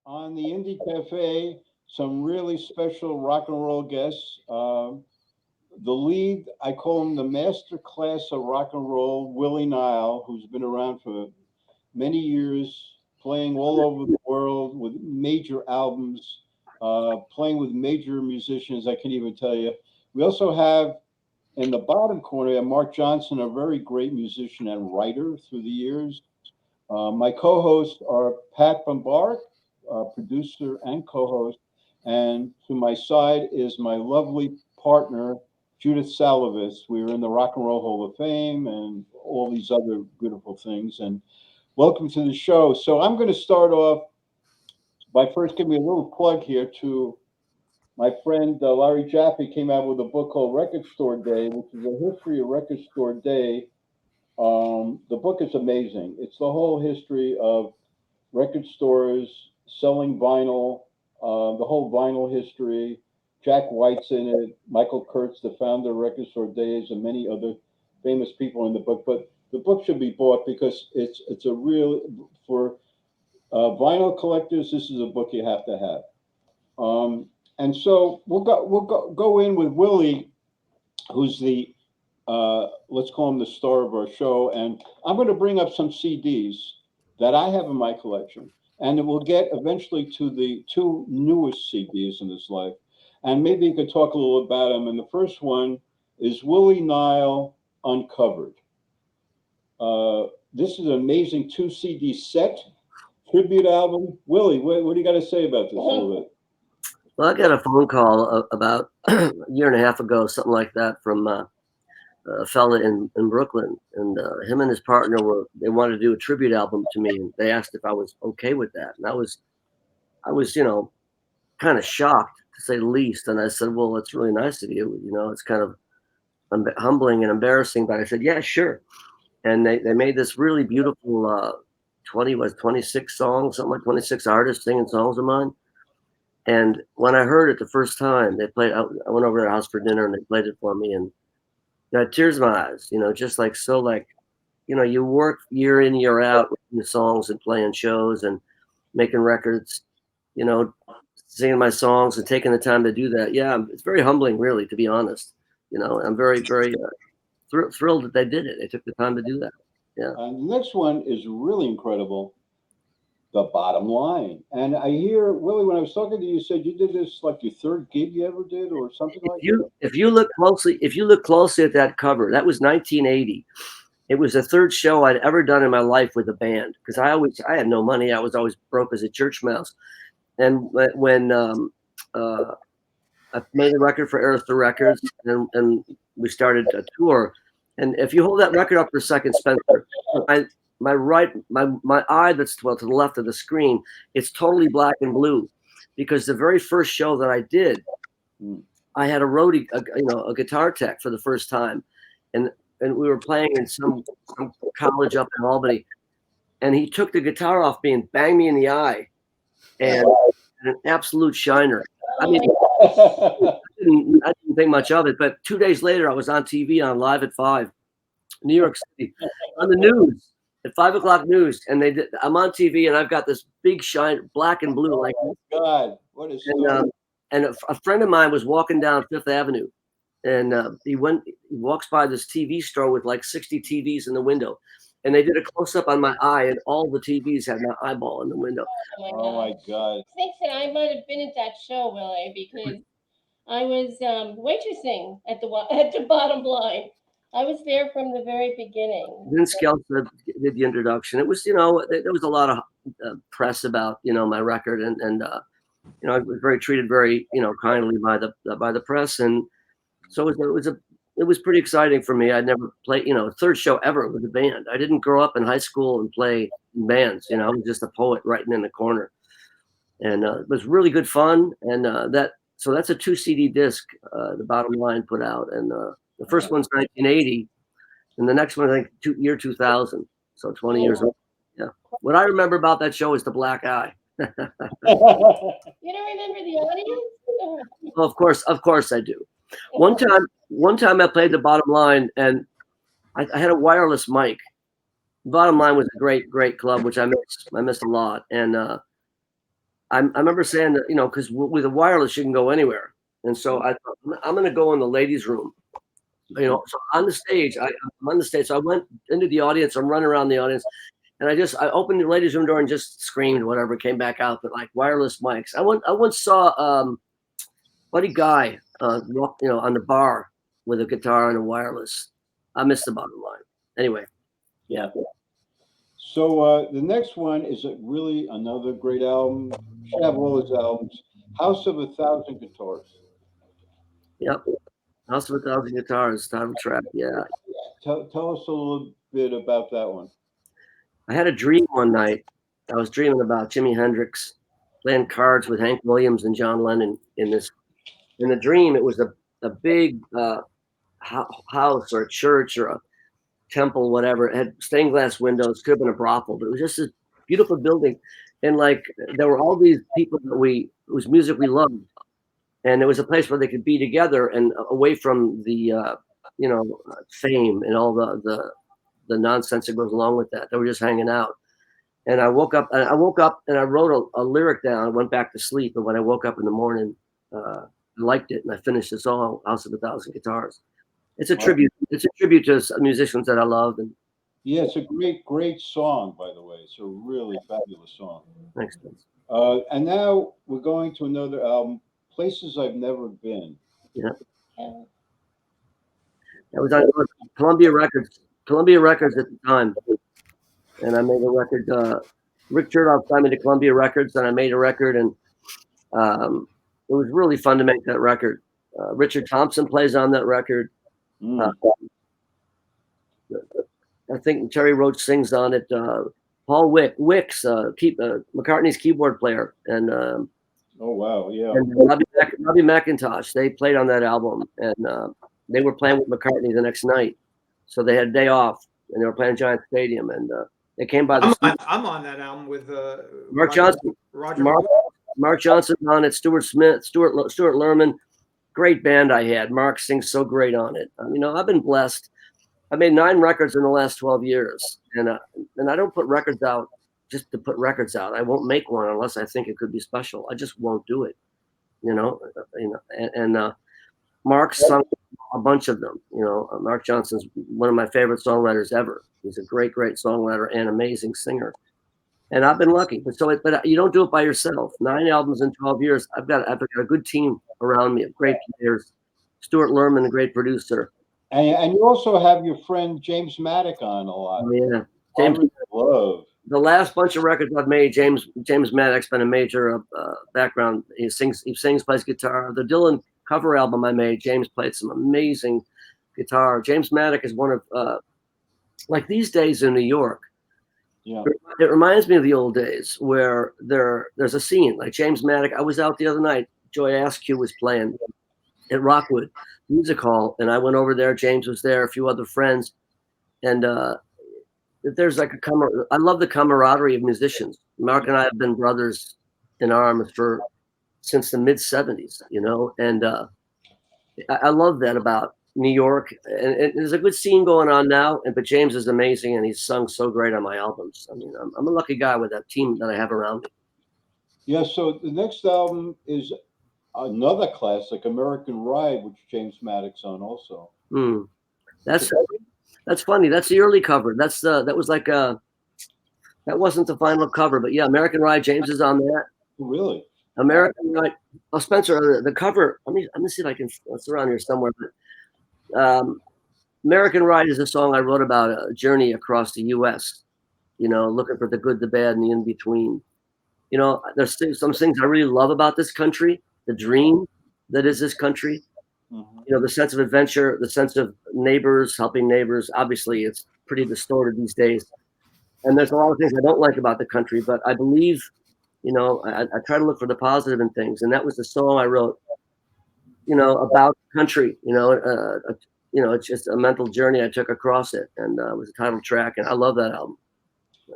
On the Indie Cafe, some really special rock and roll guests. The lead, I call him the master class of rock and roll, Willie Nile, who's been around for many years, playing all over the world with major albums, playing with major musicians. I can't even tell you. We also have in the bottom corner, Marc Jonson, a very great musician and writer through the years. My co-hosts are Pat Bamburak, producer and co-host, and to my side is my lovely partner, Judith Salavetz. We are in the Rock and Roll Hall of Fame and all these other beautiful things. And welcome to the show. So I'm going to start off by first giving a little plug here to my friend Larry Jaffe came out with a book called Record Store Day, which is a history of Record Store Day. The book is amazing. It's the whole history of record stores selling vinyl, the whole vinyl history. Jack White's in it, Michael Kurtz, the founder of Record Store Days, and many other famous people in the book. But the book should be bought because it's a real for vinyl collectors. This is a book you have to have. And so we'll go in with Willie, who's the let's call him the star of our show, and I'm going to bring up some CDs that I have in my collection, and it will get eventually to the two newest CDs in this life, and maybe you could talk a little about them. And the first one is Willie Nile Uncovered. This is an amazing two CD set tribute album. Willie, what do you got to say about this a little bit? Well, I got a phone call about a year and a half ago, something like that, from a fella in Brooklyn, and him and his partner they wanted to do a tribute album to me, and they asked if I was okay with that, and I was kind of shocked, to say the least. And I said, well, it's really nice of you, it's kind of humbling and embarrassing, but I said, yeah, sure. And they made this really beautiful 26 songs, something like 26 artists singing songs of mine. And when I heard it the first time, I went over to their house for dinner and they played it for me, and I had tears in my eyes, just you work year in, year out writing the songs and playing shows and making records, singing my songs and taking the time to do that. Yeah, it's very humbling, really, to be honest. I'm very, very thrilled that they did it. They took the time to do that. Yeah. The next one is really incredible. The Bottom Line. And I hear, Willie, when I was talking to you, you said you did this like your third gig you ever did or something like that? If you look closely at that cover, that was 1980. It was the third show I'd ever done in my life with a band, because I had no money. I was always broke as a church mouse. And when I made a record for Arista Records, and we started a tour. And if you hold that record up for a second, Spencer, my eye that's to the left of the screen, it's totally black and blue, because the very first show that I did, I had a roadie, a guitar tech for the first time, and we were playing in some college up in Albany, and he took the guitar off me and banged me in the eye, and an absolute shiner. I mean, I didn't think much of it, but 2 days later, I was on TV on Live at 5, New York City, on the news. At 5 o'clock news, and I'm on TV, and I've got this big shine, black and blue, like. Oh God, what is story? And a friend of mine was walking down Fifth Avenue, and he walks by this TV store with like 60 TVs in the window, and they did a close up on my eye, and all the TVs had my eyeball in the window. Oh my God! I think that I might have been at that show, Willie, because I was waitressing at the Bottom Line. I was there from the very beginning. Vince Skelton did the introduction. It was, there was a lot of press about, my record, and I was treated very, kindly by the press, and so it was pretty exciting for me. I'd never played, third show ever with a band. I didn't grow up in high school and play in bands. I was just a poet writing in the corner, and it was really good fun. And so that's a 2 CD disc, the Bottom Line put out, and. The first one's 1980, and the next one, I think, year 2000. So 20 years old. Yeah. What I remember about that show is the black eye. You don't remember the audience? Well, of course I do. One time I played the Bottom Line, and I had a wireless mic. Bottom Line was a great club, which I missed a lot. And I remember saying that, because with a wireless you can go anywhere, and so I thought I'm going to go in the ladies' room. So on the stage, I'm on the stage. So I went into the audience. I'm running around the audience, and I opened the ladies' room door and just screamed whatever, came back out, but like wireless mics. I once saw Buddy Guy, on the bar with a guitar and a wireless. I missed the bottom line. Anyway, yeah. So the next one is really another great album. You should have all his albums. House of a Thousand Guitars. Yep. House of a Thousand Guitars, title track. Yeah. Tell us a little bit about that one. I had a dream one night. I was dreaming about Jimi Hendrix playing cards with Hank Williams and John Lennon in the dream. It was a big house or a church or a temple, whatever. It had stained glass windows, could have been a brothel, but it was just a beautiful building. And like there were all these people whose music we loved. And it was a place where they could be together and away from the fame and all the nonsense that goes along with that. They were just hanging out. And I woke up and I wrote a lyric down. I went back to sleep. And when I woke up in the morning, I liked it. And I finished the song, House of a Thousand Guitars. It's a tribute. It's a tribute to musicians that I love. And yeah, it's a great song, by the way. It's a really fabulous song. Thanks. And now we're going to another album, Places I've Never Been. Yeah. That was on Columbia Records. Columbia Records at the time. And I made a record. Rick Chertoff signed me to Columbia Records, and I made a record, and it was really fun to make that record. Richard Thompson plays on that record. I think Terry Roach sings on it. Paul Wicks, McCartney's keyboard player, and oh wow, yeah. And Robbie McIntosh, they played on that album, and they were playing with McCartney the next night, so they had a day off, and they were playing Giant Stadium, and they came by. I'm on that album with Marc Jonson. Marc Jonson on it. Stuart Smith, Stuart Lerman. Great band I had. Mark sings so great on it. I've been blessed. I made 9 records in the last 12 years, and I don't put records out just to put records out. I won't make one unless I think it could be special. I just won't do it. And Mark sung a bunch of them. Marc Jonson's one of my favorite songwriters ever. He's a great songwriter and amazing singer. And I've been lucky. But you don't do it by yourself. 9 albums in 12 years. I've got a good team around me of great players. Stuart Lerman, a great producer. And you also have your friend James Maddock on a lot. Oh, yeah. James love. The last bunch of records I've made, James Maddock's been a major background. He sings, plays guitar. The Dylan cover album I made, James played some amazing guitar. James Maddock is one of like these days in New York. Yeah. It reminds me of the old days where there's a scene like James Maddock. I was out the other night. Joy Askew was playing at Rockwood Music Hall, and I went over there. James was there, a few other friends, and there's like I love the camaraderie of musicians. Mark and I have been brothers in arms since the mid '70s, and I love that about New York. And there's a good scene going on now. But James is amazing, and he's sung so great on my albums. I mean, I'm a lucky guy with that team that I have around me. Yeah. So the next album is another classic, American Ride, which James Maddock's on also. That's funny. That's the early cover. That wasn't the final cover, but yeah, American Ride. James is on that. Really? American Ride. Oh, Spencer, the cover. Let me see if I can. It's around here somewhere. But American Ride is a song I wrote about a journey across the U.S. Looking for the good, the bad, and the in between. There's some things I really love about this country. The dream that is this country. Mm-hmm. The sense of adventure, the sense of neighbors, helping neighbors. Obviously, it's pretty distorted these days. And there's a lot of things I don't like about the country, but I believe, I try to look for the positive in things. And that was the song I wrote, about the country, it's just a mental journey I took across it. And it was a title track. And I love that album.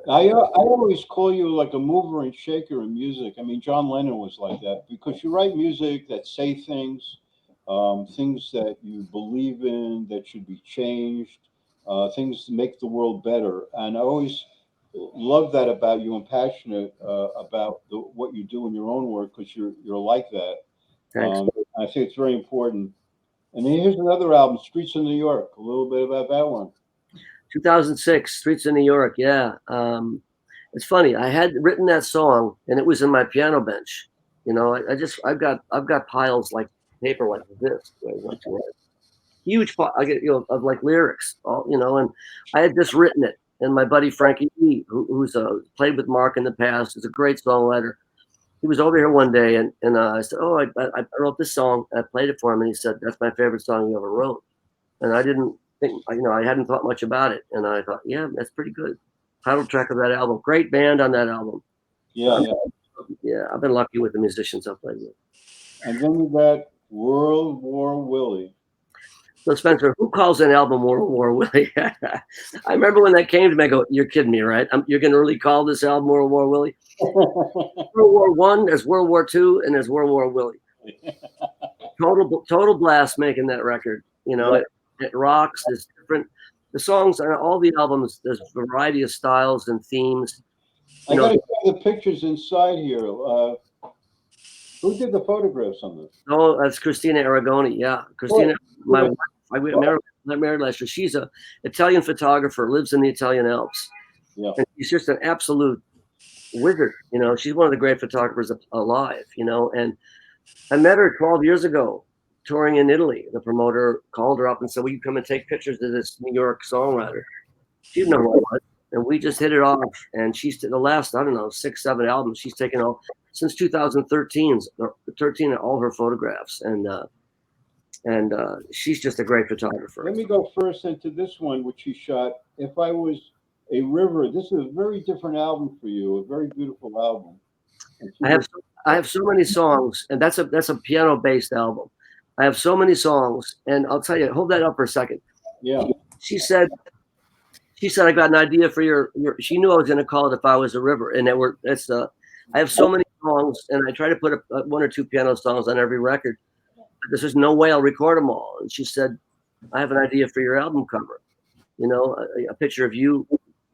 I always call you like a mover and shaker in music. I mean, John Lennon was like that because you write music that say things that you believe in, that should be changed, things to make the world better. And I always love that about you and passionate about what you do in your own work because you're like that. Thanks. I think it's very important. And then here's another album, Streets of New York. A little bit about that one. 2006, Streets of New York. Yeah. It's funny. I had written that song and it was in my piano bench. You know, I've got piles like paper like this, like huge I get, you know, of like lyrics, you know, and I had just written it. And my buddy Frankie, who's played with Marc in the past, is a great songwriter. He was over here one day, and I said, "Oh, I wrote this song." I played it for him, and he said, "That's my favorite song you ever wrote." And I didn't think, you know, I hadn't thought much about it, and I thought, "Yeah, that's pretty good." Title track of that album, great band on that album. Yeah, yeah. I've been lucky with the musicians I've played with. And then you got World War Willie. So Spencer, who calls an album World War Willie? I remember when that came to me, I go, "You're kidding me, right? You're going to really call this album World War Willie?" World War One, there's World War Two, and there's World War Willie. Total blast making that record. You know, it rocks. There's different the songs on all the albums. There's a variety of styles and themes. I got to show the pictures inside here. Who did the photographs on this? Oh, that's Christina Aragoni. Yeah, Christina, my wife. I married last year. She's an Italian photographer, lives in the Italian Alps. Yeah. And she's just an absolute wizard. You know, she's one of the great photographers alive, you know, and I met her 12 years ago touring in Italy. The promoter called her up and said, "Will you come and take pictures of this New York songwriter?" She didn't know who I was. And we just hit it off. And she's the last, I don't know, 6, 7 albums she's taken all since 2013, all her photographs. And she's just a great photographer. Let me go first into this one, which she shot. If I Was a River. This is a very different album for you, a very beautiful album. I have so many songs, and that's a piano-based album. I have so many songs, and I'll tell you, hold that up for a second. Yeah. She said, "I got an idea for your." She knew I was going to call it If I Was a River, and I have so many songs, and I try to put 1 or 2 piano songs on every record. But there's no way I'll record them all. And she said, "I have an idea for your album cover. You know, a picture of you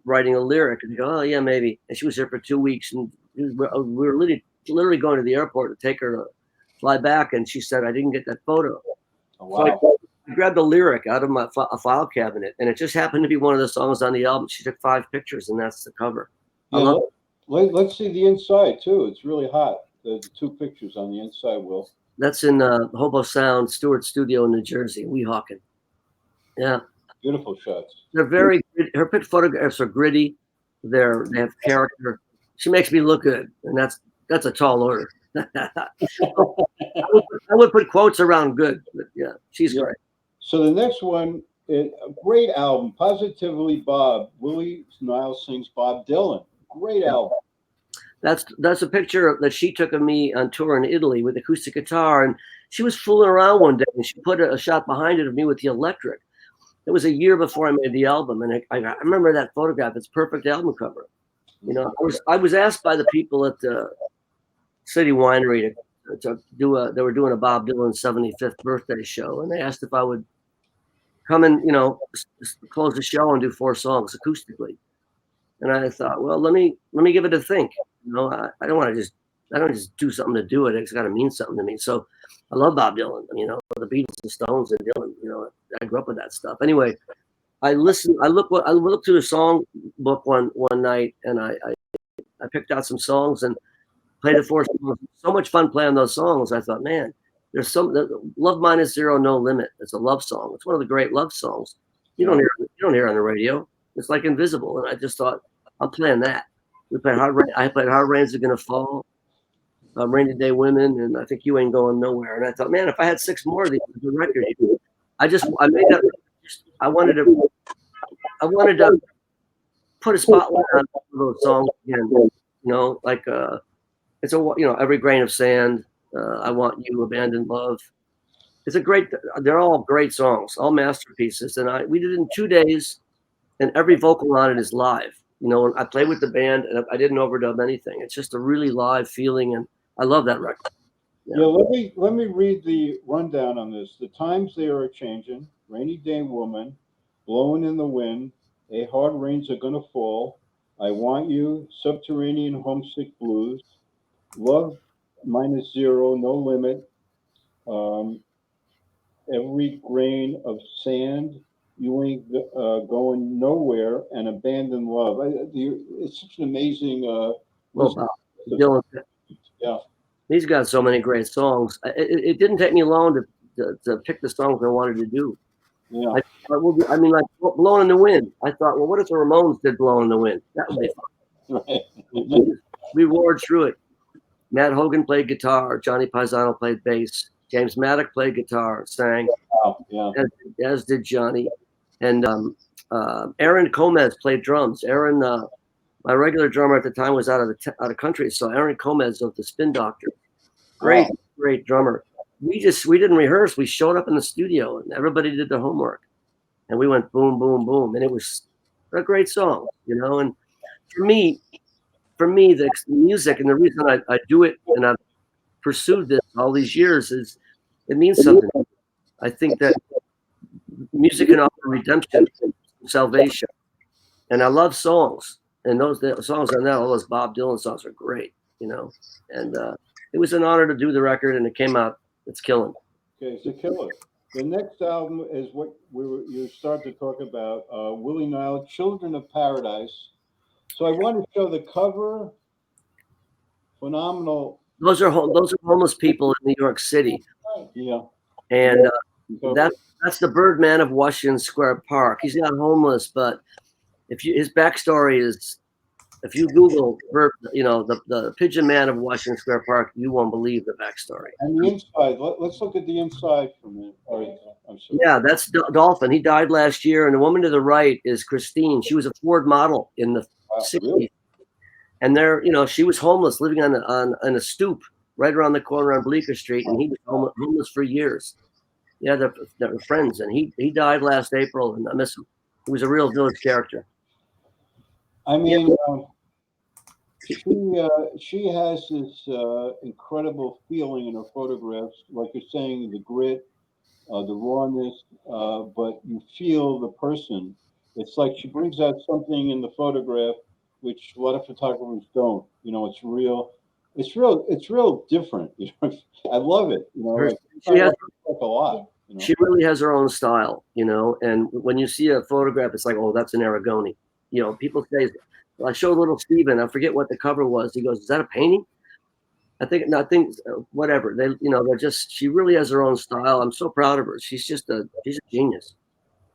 writing a lyric." And you go, "Oh yeah, maybe." And she was there for 2 weeks, and we were literally going to the airport to take her to fly back. And she said, "I didn't get that photo." Oh, wow. So I grabbed the lyric out of my file cabinet, and it just happened to be one of the songs on the album. She took 5 pictures, and that's the cover. Yeah, let's see the inside too. It's really hot. The 2 pictures on the inside, Will. That's in Hobo Sound, Stewart Studio in New Jersey, Weehawken. Yeah. Beautiful shots. They're very good. Her photographs are gritty. They have character. She makes me look good, and that's a tall order. I would put quotes around good, but yeah, she's great. So the next one, a great album, Positively Bob. Willie Nile sings Bob Dylan. Great album. That's a picture that she took of me on tour in Italy with acoustic guitar, and she was fooling around one day, and she put a shot behind it of me with the electric. It was a year before I made the album, and I remember that photograph. It's perfect album cover. You know, I was asked by the people at the City Winery to do they were doing a Bob Dylan 75th birthday show, and they asked if I would come and, you know, close the show and do 4 songs acoustically. And I thought, well, let me give it a think. You know, I don't just do something to do it. It's got to mean something to me. So I love Bob Dylan, you know, the Beatles and Stones and Dylan, you know, I grew up with that stuff. Anyway, I looked through the song book one night, and I picked out some songs and played the 4 songs. So much fun playing those songs. I thought, man, there's Love Minus Zero, No Limit. It's a love song. It's one of the great love songs. You don't hear it on the radio. It's like invisible. And I just thought, I'm playing that. We played I played Hard Rain's Are Gonna Fall, Rainy Day Women, and I Think You Ain't Going Nowhere. And I thought, man, if I had 6 more of these, the record. I made that. I wanted to put a spotlight on those songs again. You know, like it's Every Grain of Sand, I Want You, Abandoned Love. They're all great songs, all masterpieces. And we did it in 2 days, and every vocal on it is live. You know, I played with the band, and I didn't overdub anything. It's just a really live feeling, and I love that record. Yeah, let me read the rundown on this. The Times They Are Changing, Rainy Day Woman, Blowing in the Wind, A Hard Rains Are Gonna Fall, I Want You, Subterranean Homesick Blues, Love -0, No Limit, um, Every Grain of Sand, You Ain't Going Nowhere, and Abandoned Love. It's such an amazing Well, list. Dylan, Yeah. he's got so many great songs. It didn't take me long to pick the songs I wanted to do. Yeah. I mean, like Blowing in the Wind. I thought, well, what if the Ramones did Blowing in the Wind? That would be fun. Right. We roared through it. Matt Hogan played guitar. Johnny Paisano played bass. James Maddock played guitar, sang, Wow. Yeah. as did Johnny. And Aaron Comez played drums. Aaron, my regular drummer at the time, was out of country, so Aaron Comez of the Spin Doctor, great drummer. We didn't rehearse. We showed up in the studio, and everybody did their homework, and we went boom, boom, boom, and it was a great song, you know. And for me, the music and the reason I do it and I've pursued this all these years is it means something. I think that music can offer redemption, salvation, and I love songs. And the songs on that, all those Bob Dylan songs are great, you know. And it was an honor to do the record, and it came out. It's killing. Okay, it's a killer. The next album is what you start to talk about, Willie Nile, Children of Paradise. So I want to show the cover. Phenomenal. Those are homeless people in New York City. Yeah. And that's the Birdman of Washington Square Park. He's not homeless, but his backstory is, if you Google, the Pigeon Man of Washington Square Park, you won't believe the backstory. And the inside. Let's look at the inside for a minute. I'm sorry. Yeah, that's Dolphin. He died last year, and the woman to the right is Christine. She was a Ford model in the 60s. Really? And she was homeless, living on a stoop right around the corner on Bleecker Street, and he was homeless for years. Yeah, they're friends, and he died last April, and I miss him. He was a real village character. I mean, she has this incredible feeling in her photographs, like you're saying, the grit, the rawness, but you feel the person. It's like she brings out something in the photograph which a lot of photographers don't. It's real. It's real different. I love it. She has a lot. She really has her own style, and when you see a photograph, it's like, oh, that's an Aragoni. People say, I showed little Steven, I forget what the cover was. He goes, is that a painting? I think whatever. They're just, she really has her own style. I'm so proud of her. She's a genius,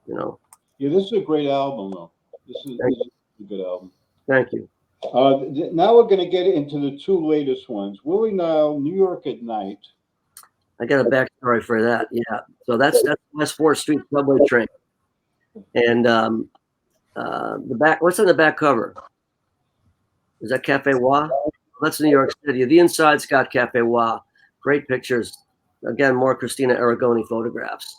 Yeah, this is a great album, though. This is a good album. Thank you. Now we're going to get into the two latest ones. Willie Nile, New York at Night. I got a backstory for that. Yeah. So that's West 4th Street subway train. And the back, what's on the back cover? Is that Cafe Wa? That's New York City. The inside's got Cafe Wa. Great pictures. Again, more Christina Aragoni photographs.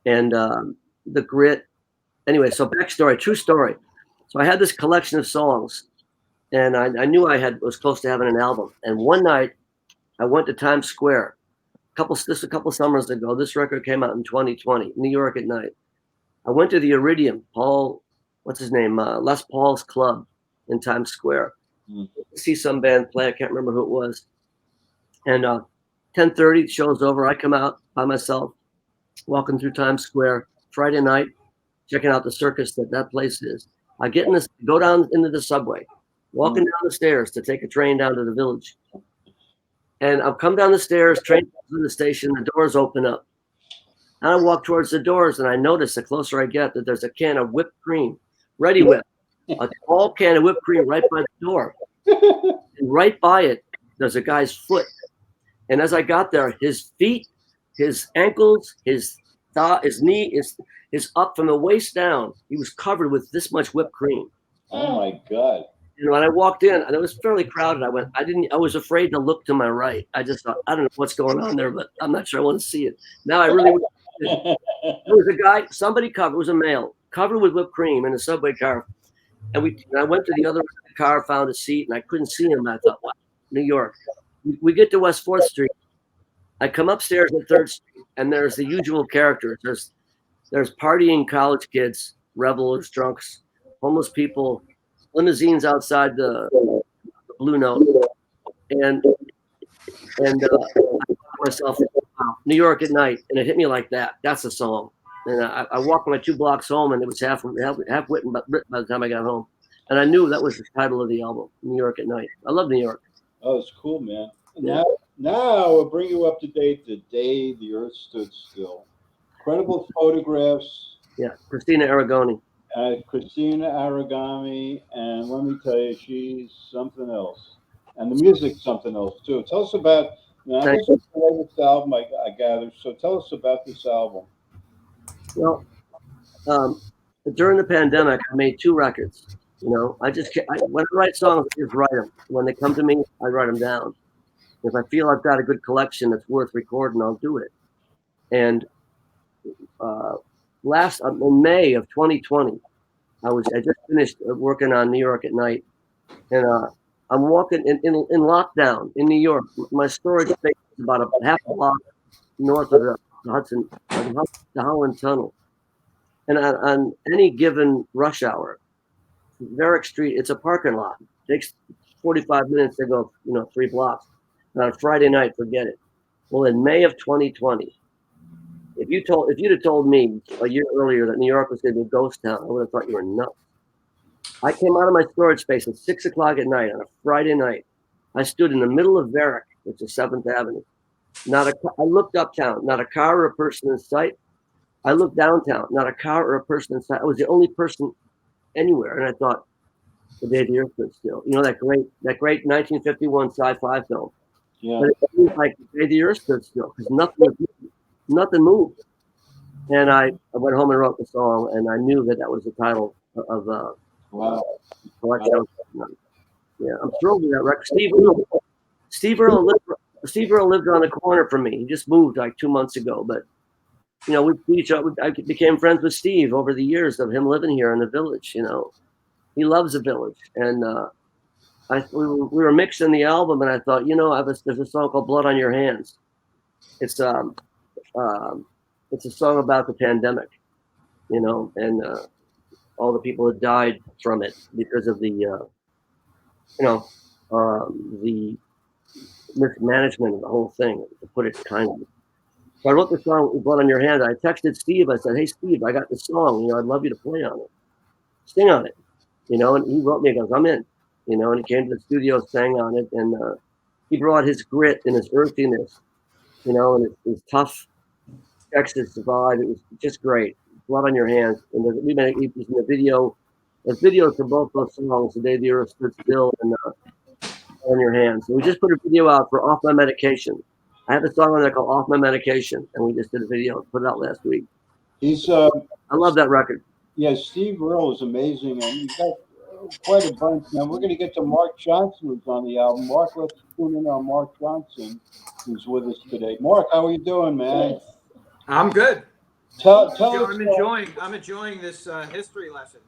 And the grit. Anyway, so backstory, true story. So I had this collection of songs, and I knew was close to having an album. And one night, I went to Times Square. A couple summers ago. This record came out in 2020. New York at Night. I went to the Iridium. Les Paul's Club in Times Square. See some band play. I can't remember who it was. And 10:30, show's over. I come out by myself, walking through Times Square Friday night, checking out the circus that place is. I go down into the subway, walking down the stairs to take a train down to the Village. And I'll come down the stairs, train to the station, the doors open up. And I walk towards the doors, and I notice the closer I get that there's a can of whipped cream, Ready Whip, a tall can of whipped cream right by the door. And right by it, there's a guy's foot. And as I got there, his feet, his ankles, his knee is up from the waist down. He was covered with this much whipped cream. Oh my God. When I walked in, and it was fairly crowded, I was afraid to look to my right. I just thought, I don't know what's going on there, but I'm not sure I want to see it. Now I really there was a guy, it was a male, covered with whipped cream in a subway car. And I went to the other car, found a seat, and I couldn't see him. I thought, wow, New York. We get to West 4th Street. I come upstairs at 3rd Street, and there's the usual characters. There's partying college kids, revelers, drunks, homeless people, limousines outside the Blue Note, and I thought to myself, wow, New York at night, and it hit me like that. That's a song. And I walked my 2 blocks home, and it was half written by the time I got home, and I knew that was the title of the album, New York at Night. I love New York. Oh, it's cool, man. Yeah. Now we'll bring you up to date. The day the Earth stood still. Incredible photographs. Yeah, Christina Aragoni. Christina Aragami, and let me tell you, she's something else. And the music's something else too. Tell us about. Now, this is the latest album I gathered. So tell us about this album. Well, during the pandemic, I made 2 records. You know, when I write songs, I just write them. When they come to me, I write them down. If I feel I've got a good collection that's worth recording, I'll do it. And in May of 2020, I just finished working on New York at Night, and I'm walking in lockdown in New York. My storage space is about a half a block north of the Hudson, the Holland Tunnel. And on any given rush hour, Varick Street, it's a parking lot. It takes 45 minutes to go, 3 blocks. And on Friday night, forget it. Well, in May of 2020, if you'd have told me a year earlier that New York was going to be a ghost town, I would have thought you were nuts. I came out of my storage space at 6 o'clock at night on a Friday night. I stood in the middle of Varick, which is 7th Avenue. I looked uptown, not a car or a person in sight. I looked downtown, not a car or a person in sight. I was the only person anywhere, and I thought, the day the Earth stood still. You know, that great 1951 sci-fi film. Yeah. But it seemed like the day the Earth stood still because nothing moved. And I went home and wrote the song, and I knew that was the title of Wow. Yeah, I'm thrilled with that record. Steve Earle lived around the corner from me. He just moved like 2 months ago, but I became friends with Steve over the years of him living here in the Village. He loves the Village, and we were mixing the album, and I thought, there's a song called "Blood on Your Hands." It's a song about the pandemic, and all the people that died from it because of the mismanagement of the whole thing, to put it kindly. So I wrote the song "Blood on Your Hands." I texted Steve. I said, "Hey, Steve, I got this song. I'd love you to play on it, sing on it." And he wrote me. He goes, "I'm in." And he came to the studio, sang on it, and he brought his grit and his earthiness, and his tough Texas vibe. It was just great. "Blood on Your Hands," and we made it in the video. There's videos for both those songs, "The Day the Earth Stood Still" and "On Your Hands." So we just put a video out for "Off My Medication." I have a song on there called "Off My Medication," and we just did a video, put it out last week. I love that record. Yeah, Steve Earle is amazing, and you've got quite a bunch. Now we're going to get to Marc Jonson, who's on the album. Marc, let's tune in on Marc Jonson, who's with us today. Marc, how are you doing, man? I'm good. Tell us. I'm enjoying this history lesson.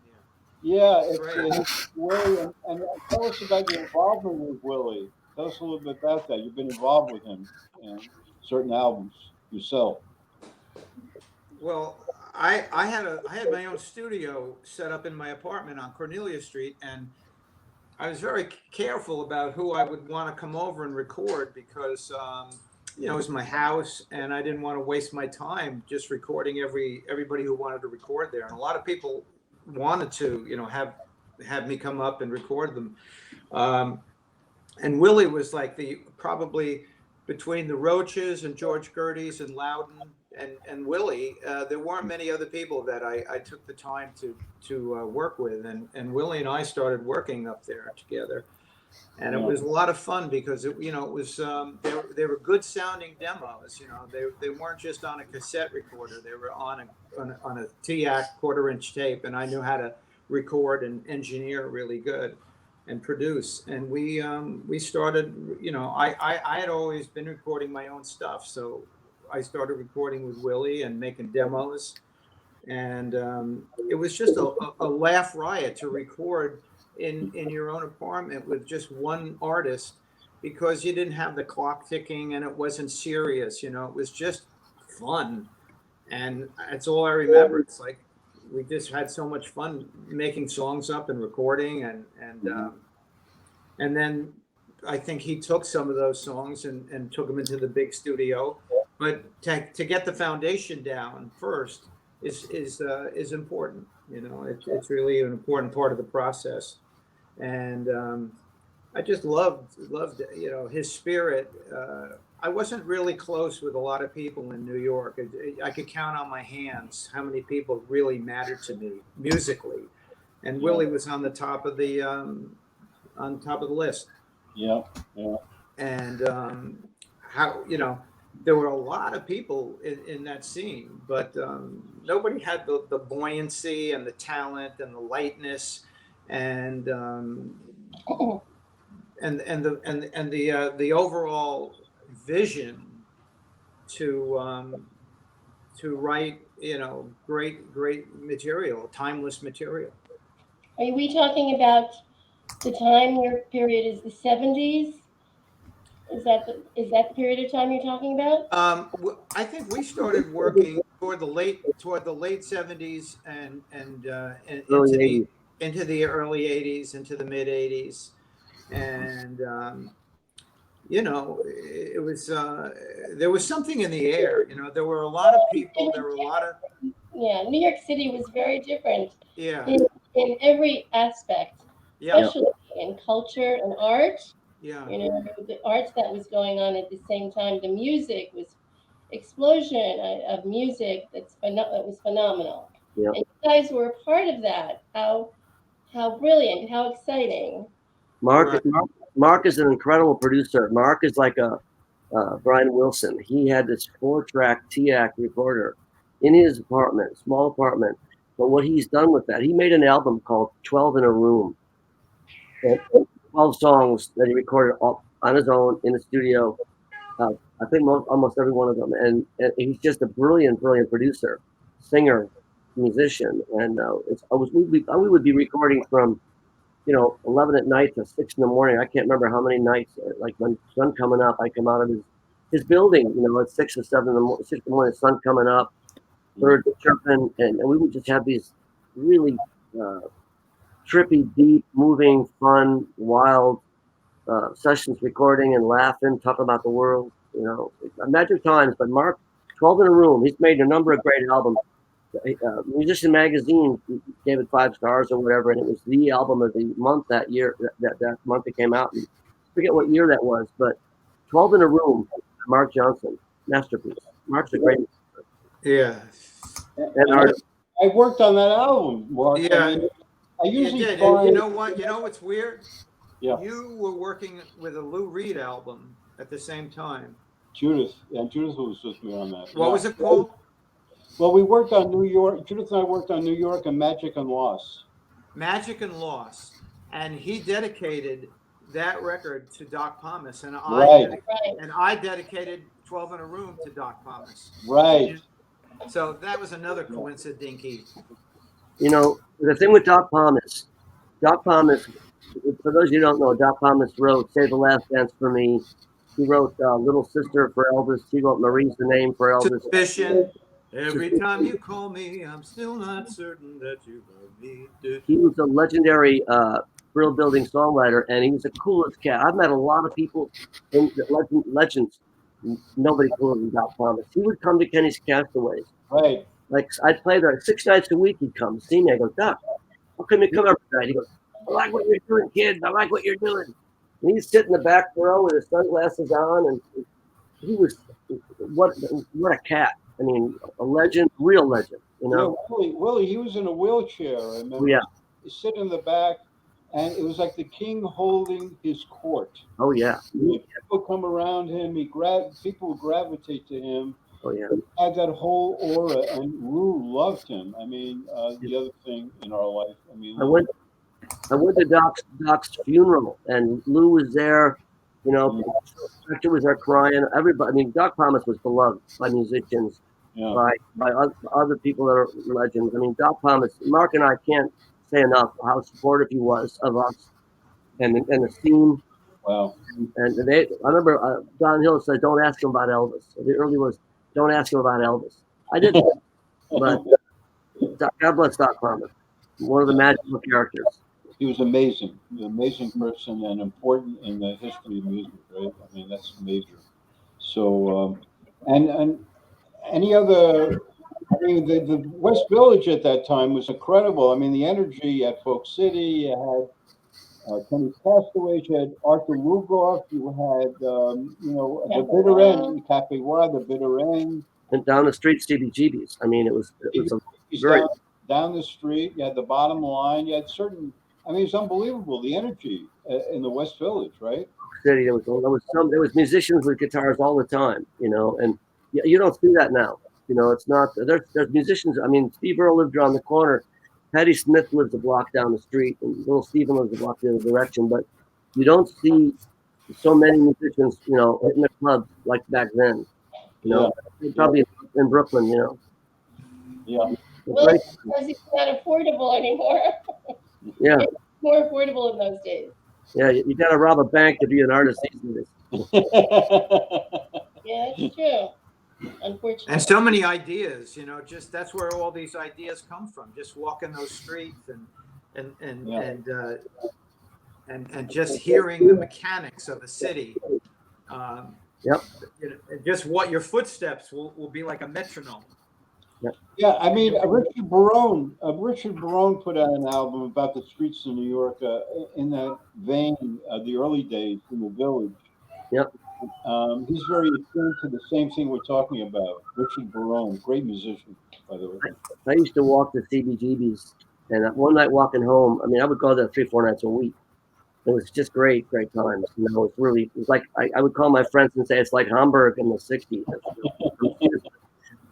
Yeah, it's way, and tell us about your involvement with Willie. Tell us a little bit about that. You've been involved with him in certain albums yourself. Well, I had my own studio set up in my apartment on Cornelia Street, and I was very careful about who I would want to come over and record because it was my house, and I didn't want to waste my time just recording everybody who wanted to record there. And a lot of people wanted to, have me come up and record them. And Willie was like probably between the Roaches and George Gerdes and Loudon and Willie, there weren't many other people that I took the time to work with. And Willie and I started working up there together. And it was a lot of fun because it was they were good sounding demos. They weren't just on a cassette recorder; they were on a TAC 1/4-inch tape, and I knew how to record and engineer really good and produce. And we started. I had always been recording my own stuff, so I started recording with Willie and making demos, and it was just a laugh riot to record in your own apartment with just one artist, because you didn't have the clock ticking and it wasn't serious. It was just fun, and that's all I remember. It's like we just had so much fun making songs up and recording, and then I think he took some of those songs and took them into the big studio. But to get the foundation down first is important. You know, it's really an important part of the process, and I just loved his spirit. I wasn't really close with a lot of people in New York. I could count on my hands how many people really mattered to me musically, and Willie was on the top of the list. Yeah. And how there were a lot of people in that scene, but nobody had the buoyancy and the talent and the lightness and the overall vision to write great material, timeless material. Are we talking about the time period is the 70s? Is that the period of time you're talking about? I think we started working toward the late 70s and into the early 80s, into the mid 80s, and it was there was something in the air. There were a lot of people. There were a lot of New York City was very different. Yeah. In every aspect, Yeah. especially in culture and art. Yeah. The arts that was going on at the same time. The music was explosion of music that was phenomenal. Yeah. And you guys were a part of that. How brilliant! How exciting! Marc is an incredible producer. Marc is like a Brian Wilson. He had this 4-track TAC recorder in his apartment, small apartment. But what he's done with that, he made an album called 12 in a Room. And 12 songs that he recorded on his own in the studio. I think almost every one of them. And he's just a brilliant producer, singer, musician. And we would be recording from 11 at night to 6 in the morning. I can't remember how many nights. Like when sun coming up, I come out of his building. At 6 or 7 in the morning. 6 in the morning, sun coming up, birds chirping, and we would just have these really trippy, deep, moving, fun, wild sessions, recording and laughing, talking about the world. Magic times. But Marc, 12 in a Room. He's made a number of great albums. Musician Magazine gave it 5 stars or whatever, and it was the album of the month that year. That month it came out. And I forget what year that was, but 12 in a Room, Marc Jonson, masterpiece. Marc's a great. Yeah. And I worked on that album, Marc. Yeah. I usually did. find, And you know what? You know what's weird? Yeah. You were working with a Lou Reed album at the same time. Judith was with me on that. What was it called? Well, we worked on New York. Judith and I worked on New York and Magic and Loss. Magic and Loss, and he dedicated that record to Doc Pomus, and I dedicated 12 in a Room to Doc Pomus. Right. So that was another coincidence. The thing with Doc Pomus, for those of you who don't know, Doc Pomus wrote "Save the Last Dance for Me." He wrote "Little Sister" for Elvis. He wrote "Marie's the Name" for Elvis. Suspicion. Every time you call me, I'm still not certain that you love me. He was a legendary brill building songwriter, and he was the coolest cat. I've met a lot of people, legends. Nobody cooler than Doc Pomus. He would come to Kenny's Castaways. Right. Like I'd play there 6 nights a week. He'd come see me. I go, Doc, how come you come every night? He goes, I like what you're doing, kid. I like what you're doing. And he'd sit in the back row with his sunglasses on, and he was what a cat. I mean, a legend, real legend. Willie, he was in a wheelchair. I remember. Yeah. He sit in the back, and it was like the king holding his court. Oh yeah. People come around him. People would gravitate to him. Oh yeah. He had that whole aura, and Lou loved him. I mean, the other thing in our life. I mean, I went to Doc's funeral, and Lou was there. Hector was there crying. Everybody. I mean, Doc Pomus was beloved by musicians, by other people that are legends. I mean, Doc Pomus. Marc and I can't say enough how supportive he was of us and the scene. Wow. And I remember Don Hill said, "Don't ask him about Elvis." The early was, "Don't ask him about Elvis." I didn't, but God bless Doc Harmon. One of the magical characters. He was amazing, an amazing person and important in the history of music, right? I mean, that's major. So, and any other, I mean, the West Village at that time was incredible. I mean, the energy at Folk City, you had Kenny Castaways, you had Arthur Rugoff, you had, the bitter end, Cafe Wild, the bitter end. And down the street, CBGB's. I mean, it was a very... down the street, you had the Bottom Line, you had certain, I mean, it's unbelievable, the energy in the West Village, right? City, there was musicians with guitars all the time, and you don't see that now. It's not, there's musicians. I mean, Steve Earle lived around the corner. Patti Smith lives a block down the street, and Little Steven lives a block the other direction, but you don't see so many musicians, hitting the clubs like back then, probably in Brooklyn, Yeah. Well, because it's not affordable anymore. Yeah. It's more affordable in those days. Yeah, you got to rob a bank to be an artist these days. Yeah, it's true. Unfortunately. And so many ideas, just that's where all these ideas come from. Just walking those streets and just hearing the mechanics of a city. Just what your footsteps will be like a metronome. Yeah, I mean, Richard Barone put out an album about the streets of New York in that vein, the early days in the Village. Yep. He's very attuned to the same thing we're talking about. Richard Barone, great musician, by the way. I used to walk to CBGB's, and one night walking home, I mean, I would go there 3-4 nights a week. It was just great times. It was like, I would call my friends and say, it's like Hamburg in the 60s.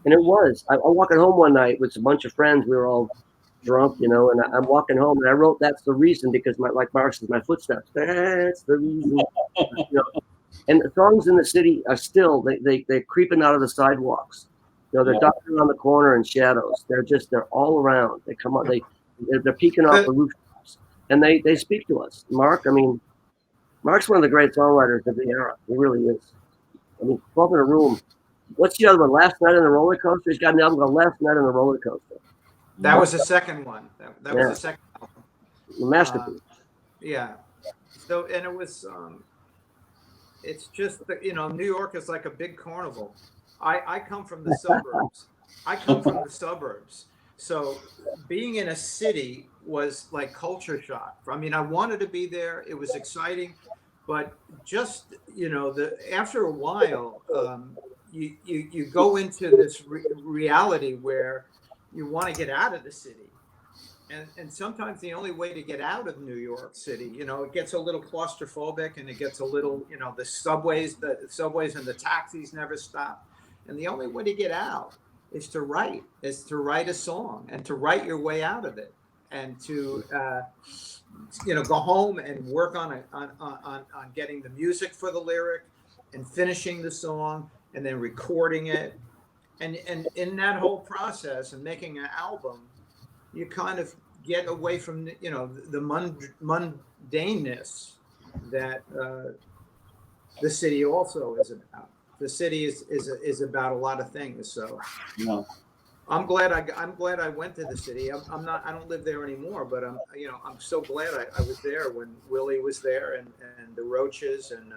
And it was. I'm walking home one night with a bunch of friends. We were all drunk, and I'm walking home, and I wrote "That's the Reason" because, like Mark says, my footsteps. That's the reason. And the songs in the city are still they're creeping out of the sidewalks. They're ducking around the corner in shadows. They're all around. They come up. They're peeking off the rooftops, and they speak to us. Mark, I mean, Mark's one of the great songwriters of the era. He really is. I mean, 12 in a Room. What's the other one? Last Night on the Roller Coaster. He's got an album called Last Night on the Roller Coaster. That was the second one. That was the second album. The masterpiece. Yeah. So, and it was, it's just that, New York is like a big carnival. I come from the suburbs. So being in a city was like culture shock. I mean, I wanted to be there. It was exciting, but just, after a while, you go into this reality where you want to get out of the city. And sometimes the only way to get out of New York City, it gets a little claustrophobic and it gets a little, the subways and the taxis never stop. And the only way to get out is to write a song and to write your way out of it and to, go home and work on getting the music for the lyric and finishing the song and then recording it. And in that whole process and making an album, you kind of get away from the mundaneness that the city also is about. The city is about a lot of things. So I'm glad I went to the city. I don't live there anymore, but I'm so glad I was there when Willie was there and the Roaches and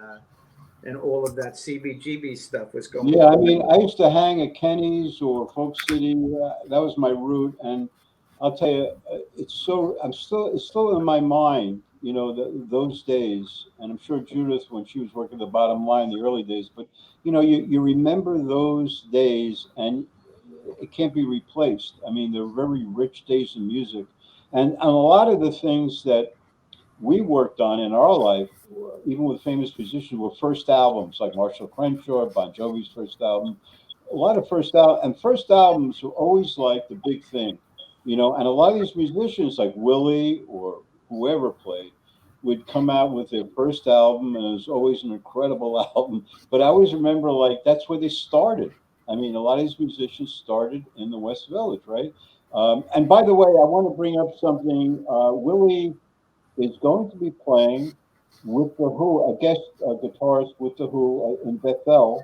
all of that CBGB stuff was going on. Yeah, I mean, I used to hang at Kenny's or Folk City. That was my route, and I'll tell you, it's still in my mind, those days. And I'm sure Judith, when she was working the Bottom Line, the early days. But you remember those days, and it can't be replaced. I mean, they're very rich days in music, and a lot of the things that we worked on in our life, even with famous musicians, were first albums, like Marshall Crenshaw, Bon Jovi's first album. A lot of first albums were always like the big thing, and a lot of these musicians, like Willie or whoever played, would come out with their first album, and it was always an incredible album. But I always remember, like, that's where they started. I mean, a lot of these musicians started in the West Village, right? And by the way, I want to bring up something. Willie is going to be playing with The Who, a guest guitarist with The Who in Bethel.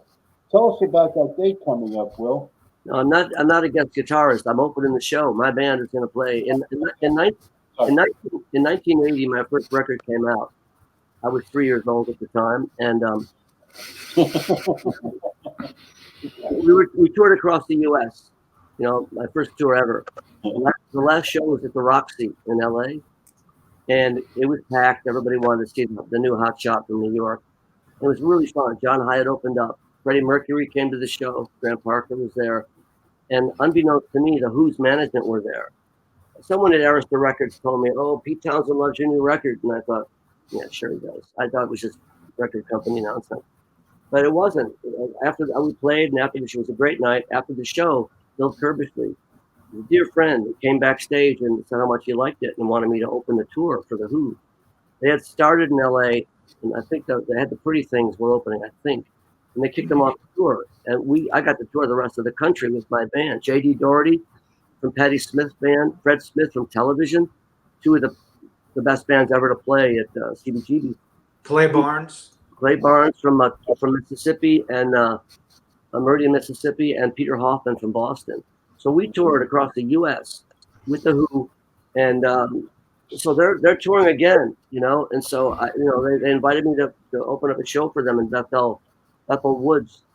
Tell us about that date coming up, Will. No, I'm not a guest guitarist. I'm opening the show. My band is going to play in 1980. My first record came out. I was 3 years old at the time, and we toured across the U.S. You know, my first tour ever. The last show was at the Roxy in L.A., and it was packed. Everybody wanted to see the new hot shot from New York. It was really fun. John Hyatt opened up. Freddie Mercury came to the show. Grant Parker was there. And unbeknownst to me, the Who's management were there. Someone at Arista Records told me, "Oh, Pete Townsend loves your new record." And I thought, yeah, sure he does. I thought it was just record company nonsense. But it wasn't. After we played, and after the show, it was a great night. After the show, Bill Curbishley, a dear friend, came backstage and said how much he liked it and wanted me to open the tour for the Who. They had started in LA, and I think they had the Pretty Things were opening, I think. And they kicked them off the tour. And I got to tour the rest of the country with my band. J.D. Doherty from Patti Smith's band, Fred Smith from Television, two of the best bands ever to play at CBGB. Clay Barnes from Mississippi and Meridian, Mississippi, and Peter Hoffman from Boston. So we toured across the U.S. with the Who, and so they're touring again, you know. And so they invited me to open up a show for them in Bethel Woods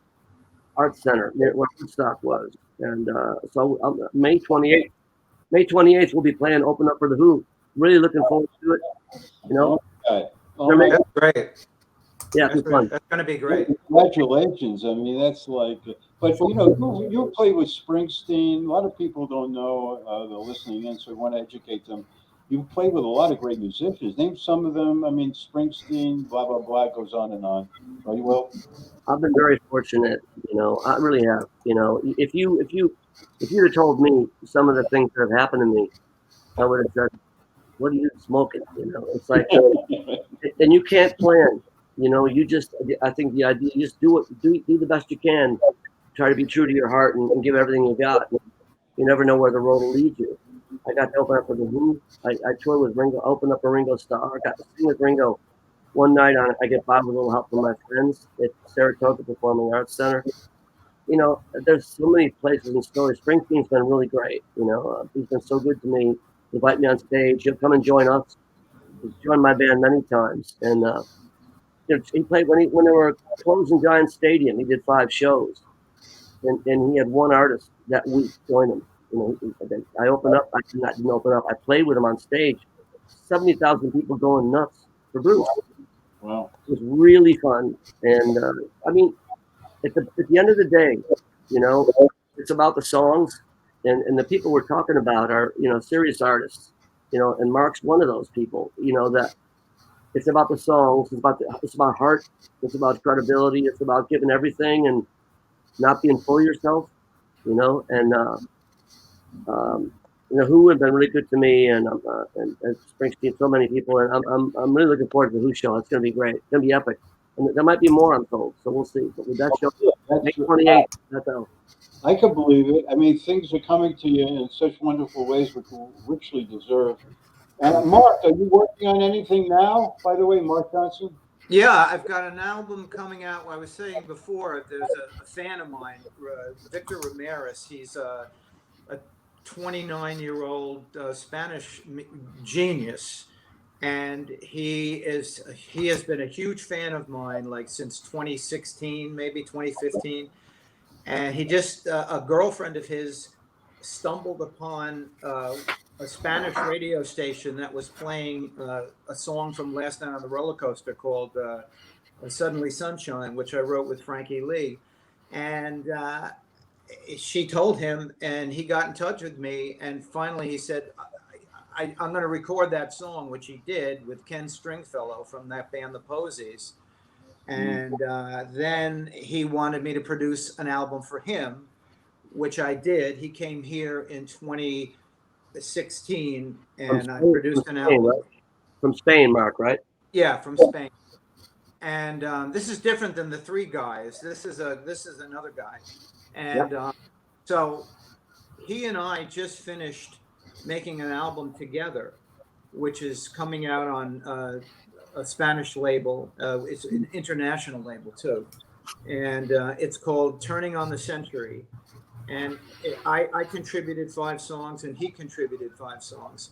Art Center, where Woodstock was. And so May 28th we'll be playing open up for the Who. Really looking forward to it. You know, that's great. Yeah, it's fun. That's going to be great. Congratulations! I mean, that's like. But you know, you play with Springsteen. A lot of people don't know. They're listening in, so we want to educate them. You play with a lot of great musicians. Name some of them. I mean, Springsteen, blah blah blah, goes on and on. Right? Well, I've been very fortunate. You know, I really have. You know, if you'd have told me some of the things that have happened to me, I would have said, "What are you smoking?" You know, it's like, and you can't plan. You know, I think the idea, you just do the best you can. Try to be true to your heart and give everything you got. You never know where the road will lead you. I got to open up for the Who. I toured with Ringo, opened up a Ringo Starr. I got to sing with Ringo one night I get by with a little help from my friends at Saratoga Performing Arts Center. You know, there's so many places and stories. Springsteen's been really great. You know, he's been so good to me. Invite me on stage. He'll come and join us. He's joined my band many times. And he played when they were closing Giant Stadium. He did 5 shows. And he had one artist that week join him. You know, I opened up. I didn't open up. I played with him on stage. 70,000 people going nuts for Bruce. Wow. It was really fun. And I mean, at the end of the day, you know, it's about the songs, and the people we're talking about are, you know, serious artists. You know, and Marc's one of those people. You know, that it's about the songs. It's about heart. It's about credibility. It's about giving everything and not being full of yourself, you know, and you know, Who have been really good to me, and Springsteen, so many people, and I'm really looking forward to the Who show. It's going to be great. It's going to be epic, and there might be more, I'm told. So we'll see. But with that show, May 28th, that's out. I can believe it. I mean, things are coming to you in such wonderful ways, which you richly deserve. Marc, are you working on anything now? By the way, Marc Jonson. Yeah, I've got an album coming out. I was saying before, there's a fan of mine, Victor Ramirez. He's a 29-year-old Spanish genius, and he has been a huge fan of mine, like since 2016, maybe 2015. And he just a girlfriend of his stumbled upon a Spanish radio station that was playing a song from Last Night on the Roller Coaster called Suddenly Sunshine, which I wrote with Frankie Lee. And she told him, and he got in touch with me. And finally he said, I'm going to record that song, which he did with Ken Stringfellow from that band, The Posies. And then he wanted me to produce an album for him, which I did. He came here in 2016, and I produced an album. Right? From Spain, Marc, right? Yeah, from Spain. And this is different than the 3 guys. This is another guy. And so he and I just finished making an album together, which is coming out on a Spanish label. It's an international label too. And it's called Turning on the Century. and I contributed 5 songs and he contributed 5 songs.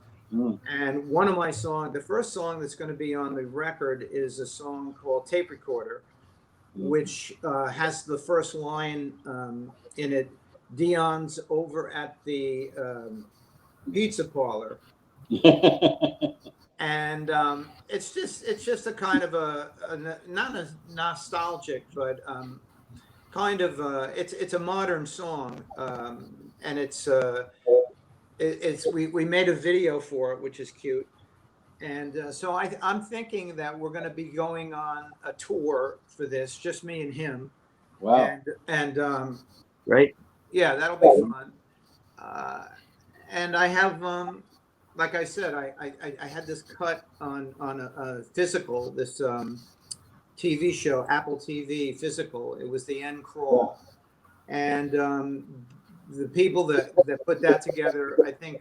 And one of my songs, the first song that's going to be on the record, is a song called Tape Recorder, which has the first line in it: Dion's over at the pizza parlor. And it's just a kind of a not a nostalgic, but kind of it's a modern song, and it's we made a video for it, which is cute. And so I'm thinking that we're going to be going on a tour for this, just me and him. Wow. And Right. yeah, that'll be fun. And I have, like I said, I had this cut on a physical, this TV show, Apple TV physical. It was the End Crawl. And the people that put that together, I think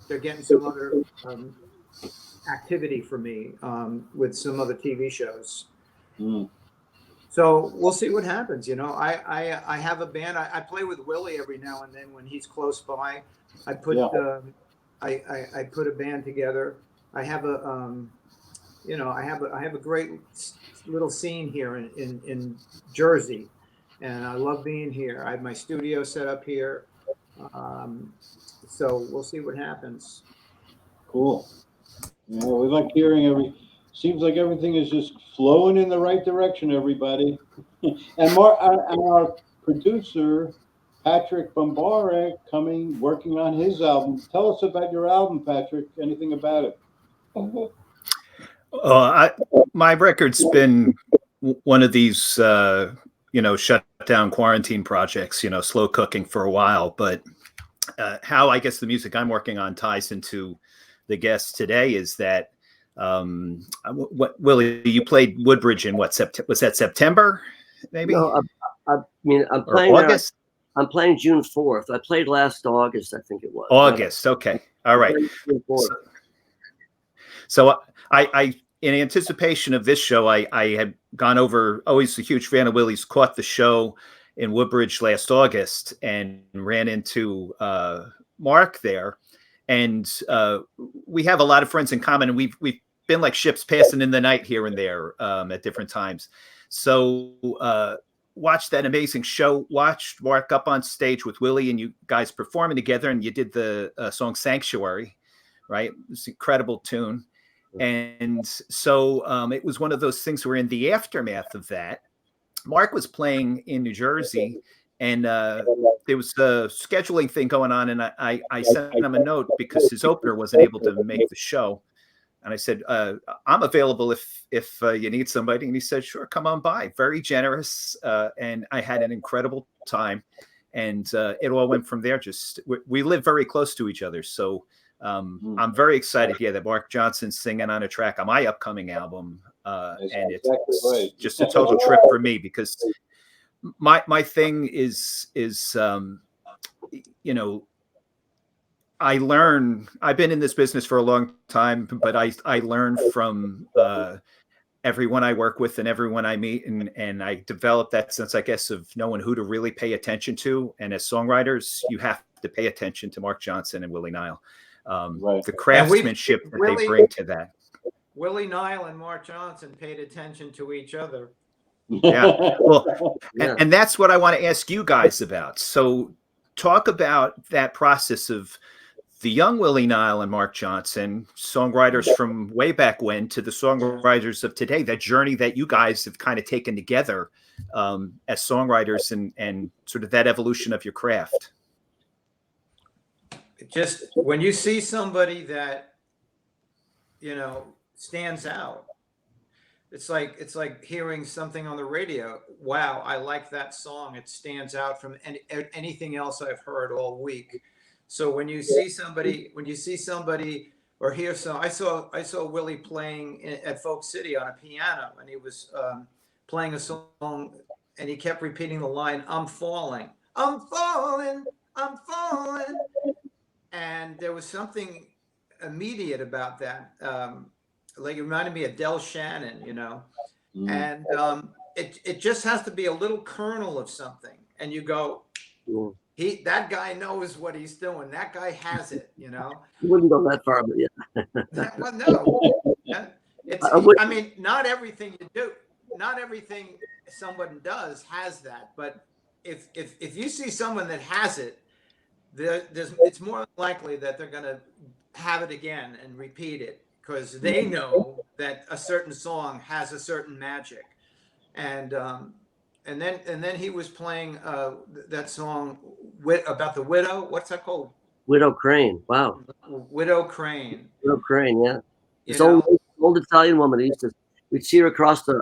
they're getting some other activity for me with some other TV shows. So we'll see what happens. You know, I have a band. I play with Willie every now and then when he's close by. I put I put a band together. I have a you know, I have a great little scene here in Jersey, and I love being here. I have my studio set up here. So we'll see what happens. Cool. Yeah, we like hearing seems like everything is just flowing in the right direction, everybody. And our producer, Patrick Bamburak, working on his album. Tell us about your album, Patrick. Anything about it? My record's been one of these, shut down quarantine projects, slow cooking for a while. But how I guess the music I'm working on ties into the guest today is that Willie, you played Woodbridge in was that September? Maybe. No, I mean I'm playing August. I'm playing June 4th. I played last August, I think it was. August. Okay. All right. So I in anticipation of this show, I had gone over, always a huge fan of Willie's, caught the show in Woodbridge last August and ran into Marc there. And we have a lot of friends in common, and we've been like ships passing in the night here and there at different times. So watched that amazing show, watched Marc up on stage with Willie and you guys performing together, and you did the song Sanctuary, right? It's an incredible tune. And so it was one of those things where in the aftermath of that, Marc was playing in New Jersey, and there was a scheduling thing going on, and I sent him a note because his opener wasn't able to make the show. And I said, I'm available if you need somebody. And he said, sure, come on by. Very generous. And I had an incredible time. And it all went from there. We live very close to each other. So I'm very excited here that Marc Jonson's singing on a track on my upcoming album. And it's exactly just a total trip for me, because my thing is I've been in this business for a long time, but I learn from everyone I work with and everyone I meet. And I developed that sense, I guess, of knowing who to really pay attention to. And as songwriters, you have to pay attention to Marc Jonson and Willie Nile. The craftsmanship that they bring to that. Willie Nile and Marc Jonson paid attention to each other. Yeah. Well, and that's what I want to ask you guys about. So talk about that process of the young Willie Nile and Marc Jonson, songwriters from way back when, to the songwriters of today, that journey that you guys have kind of taken together as songwriters and sort of that evolution of your craft. Just when you see somebody that, stands out, it's like hearing something on the radio. Wow, I like that song. It stands out from anything else I've heard all week. So when you see somebody or hear some, I saw Willie playing at Folk City on a piano, and he was playing a song, and he kept repeating the line, "I'm falling, I'm falling, I'm falling," and there was something immediate about that. Like it reminded me of Del Shannon, and it just has to be a little kernel of something, and you go, Yeah. that guy knows what he's doing. That guy has it, you know. You wouldn't go that far, but yeah. Well, no, it's. I would- I mean, not everything you do, not everything someone does has that. But if you see someone that has it, it's more likely that they're going to have it again and repeat it, because they know that a certain song has a certain magic. And then he was playing that song about the widow. What's that called? Widow Crane. Wow. Widow Crane. Widow Crane. Yeah. You This know? old Italian woman. We'd see her across the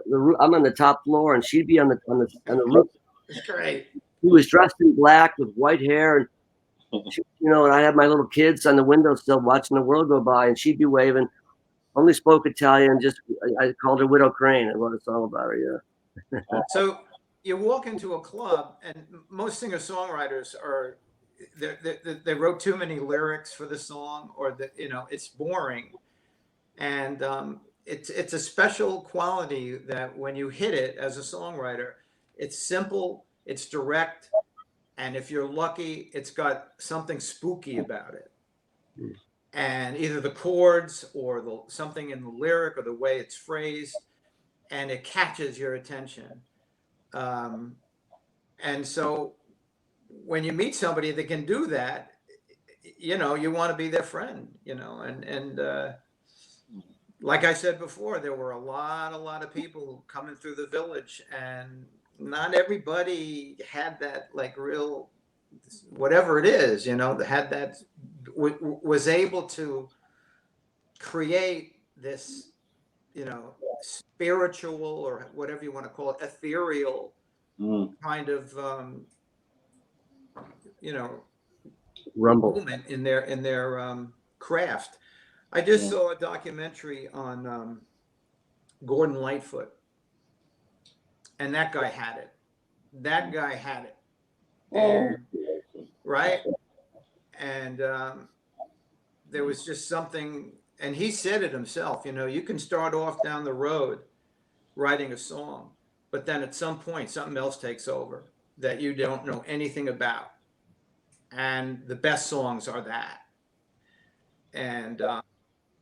roof. I'm on the top floor, and she'd be on the roof. It's great. He was dressed in black with white hair, and she, you know, and I had my little kids on the windowsill watching the world go by, and she'd be waving. Only spoke Italian. Just I called her Widow Crane. I wrote a song about her. Yeah. So you walk into a club, and most singer-songwriters are they wrote too many lyrics for the song, or that, you know, it's boring. And it's a special quality that when you hit it as a songwriter, it's simple, it's direct, and if you're lucky, it's got something spooky about it. And either the chords or something in the lyric or the way it's phrased, and it catches your attention. And so when you meet somebody that can do that, you know, you want to be their friend, you know. And like I said before, there were a lot of people coming through the village, and not everybody had that, like, real, whatever it is, you know, had that, was able to create this, you know, spiritual, or whatever you want to call it, ethereal kind of, you know, Rumble. movement in their craft. I just saw a documentary on Gordon Lightfoot, and that guy had it. That guy had it. And, right? And there was just something, and he said it himself, you know, you can start off down the road writing a song, but then at some point something else takes over that you don't know anything about. And the best songs are that. And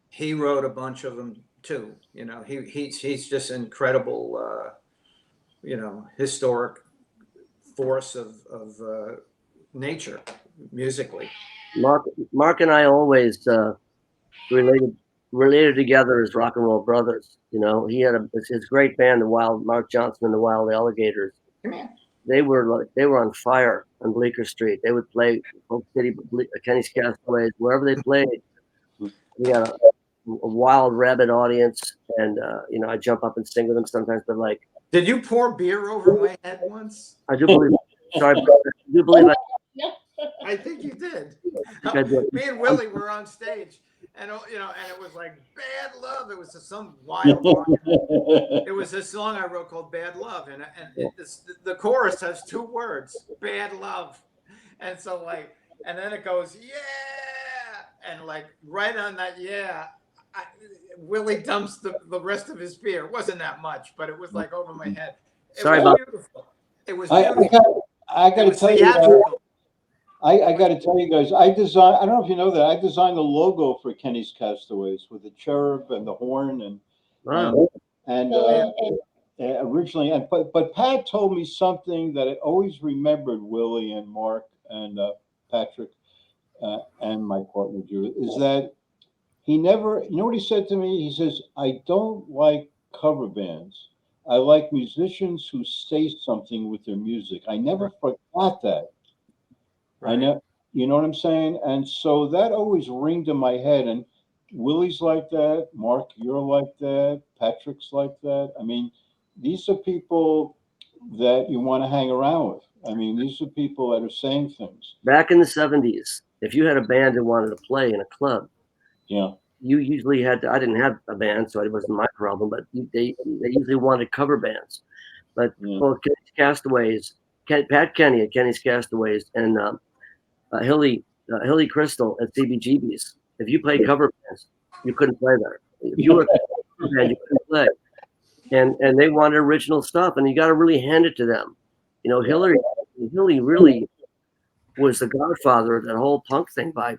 he wrote a bunch of them too. You know, he's just incredible, you know, historic force of nature musically. Marc and I always related together as rock and roll brothers. You know, he had his great band, Marc Jonson and the Wild Alligators. Come here. They were on fire on Bleecker Street. They would play Oak City, Kenny's Castaways, wherever they played. We had a wild, rabid audience, and you know, I jump up and sing with them sometimes. But like, did you pour beer over my head once? I do believe. Sorry, I do believe I. I think you did. I did. Me and Willie were on stage, and you know, and it was like Bad Love. It was some wild song. It was a song I wrote called Bad Love, and the chorus has 2 words, Bad Love. And so, like, and then it goes, yeah, and like right on that, yeah, Willie dumps the rest of his beer. It wasn't that much, but it was like over my head. Sorry about beautiful. It was beautiful. I got to tell you, I got to tell you guys, I don't know if you know that, I designed the logo for Kenny's Castaways with the cherub and the horn, and wow. Originally, but Pat told me something that I always remembered, Willie and Marc and Patrick and my partner Judith, is that he never, you know what he said to me? He says, I don't like cover bands. I like musicians who say something with their music. I never forgot that. I know, you know what I'm saying? And so that always ringed in my head. And Willie's like that. Marc, you're like that. Patrick's like that. I mean, these are people that you want to hang around with. I mean, these are people that are saying things. Back in the 70s, if you had a band that wanted to play in a club, yeah, you usually had to. I didn't have a band, so it wasn't my problem. But they usually wanted cover bands. But both Kenny's Castaways, Pat Kenny at Kenny's Castaways, and Hilly Crystal at CBGB's. If you played cover bands, you couldn't play there. If you were a cover band, you couldn't play. And they wanted original stuff, and you got to really hand it to them. You know, Hilly really was the godfather of that whole punk thing. By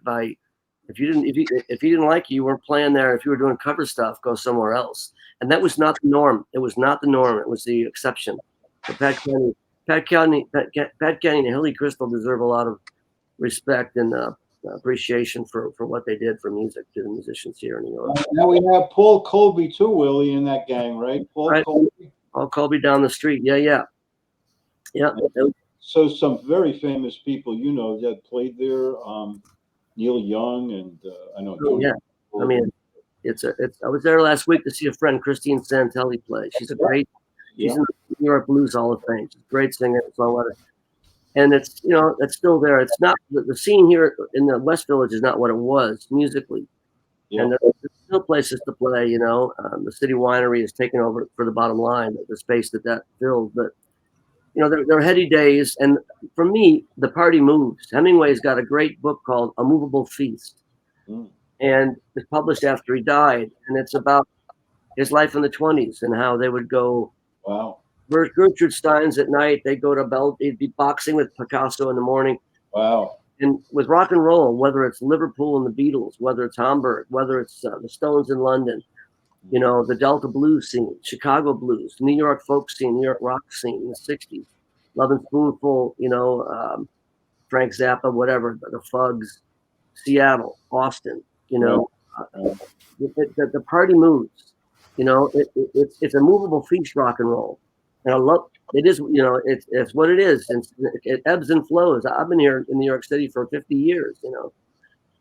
if you didn't like you weren't playing there. If you were doing cover stuff, go somewhere else. And that was not the norm. It was not the norm. It was the exception. So Pat County, and Hilly Crystal deserve a lot of respect and appreciation for what they did for music to the musicians here in New York. Now we have Paul Colby too, Willie, in that gang, right? Paul Colby. Paul Colby down the street. Yeah. So some very famous people, you know, that played there. Neil Young and I know. Yeah, I mean, it's. I was there last week to see a friend, Christine Santelli, play. She's in the New York Blues Hall of Fame. She's a great singer, songwriter, and it's still there. It's not the scene here in the West Village is not what it was musically, and there's still places to play. You know, the City Winery is taking over for the Bottom Line, the space that fills, but. You know, there are heady days, and for me, the party moves. Hemingway's got a great book called A Movable Feast, and it's published after he died, and it's about his life in the 20s and how they would go. Wow. Gertrude Stein's at night. They'd go to they'd be boxing with Picasso in the morning. Wow. And with rock and roll, whether it's Liverpool and the Beatles, whether it's Hamburg, whether it's the Stones in London, you know, the Delta blues scene, Chicago blues, New York folk scene, New York rock scene in the 60s, Love and Spoonful, you know, Frank Zappa, whatever, the Fugs, Seattle, Austin, you know, the party moves, you know, it's a movable feast, rock and roll. And I love it is, you know, it's what it is. And it ebbs and flows. I've been here in New York City for 50 years, you know.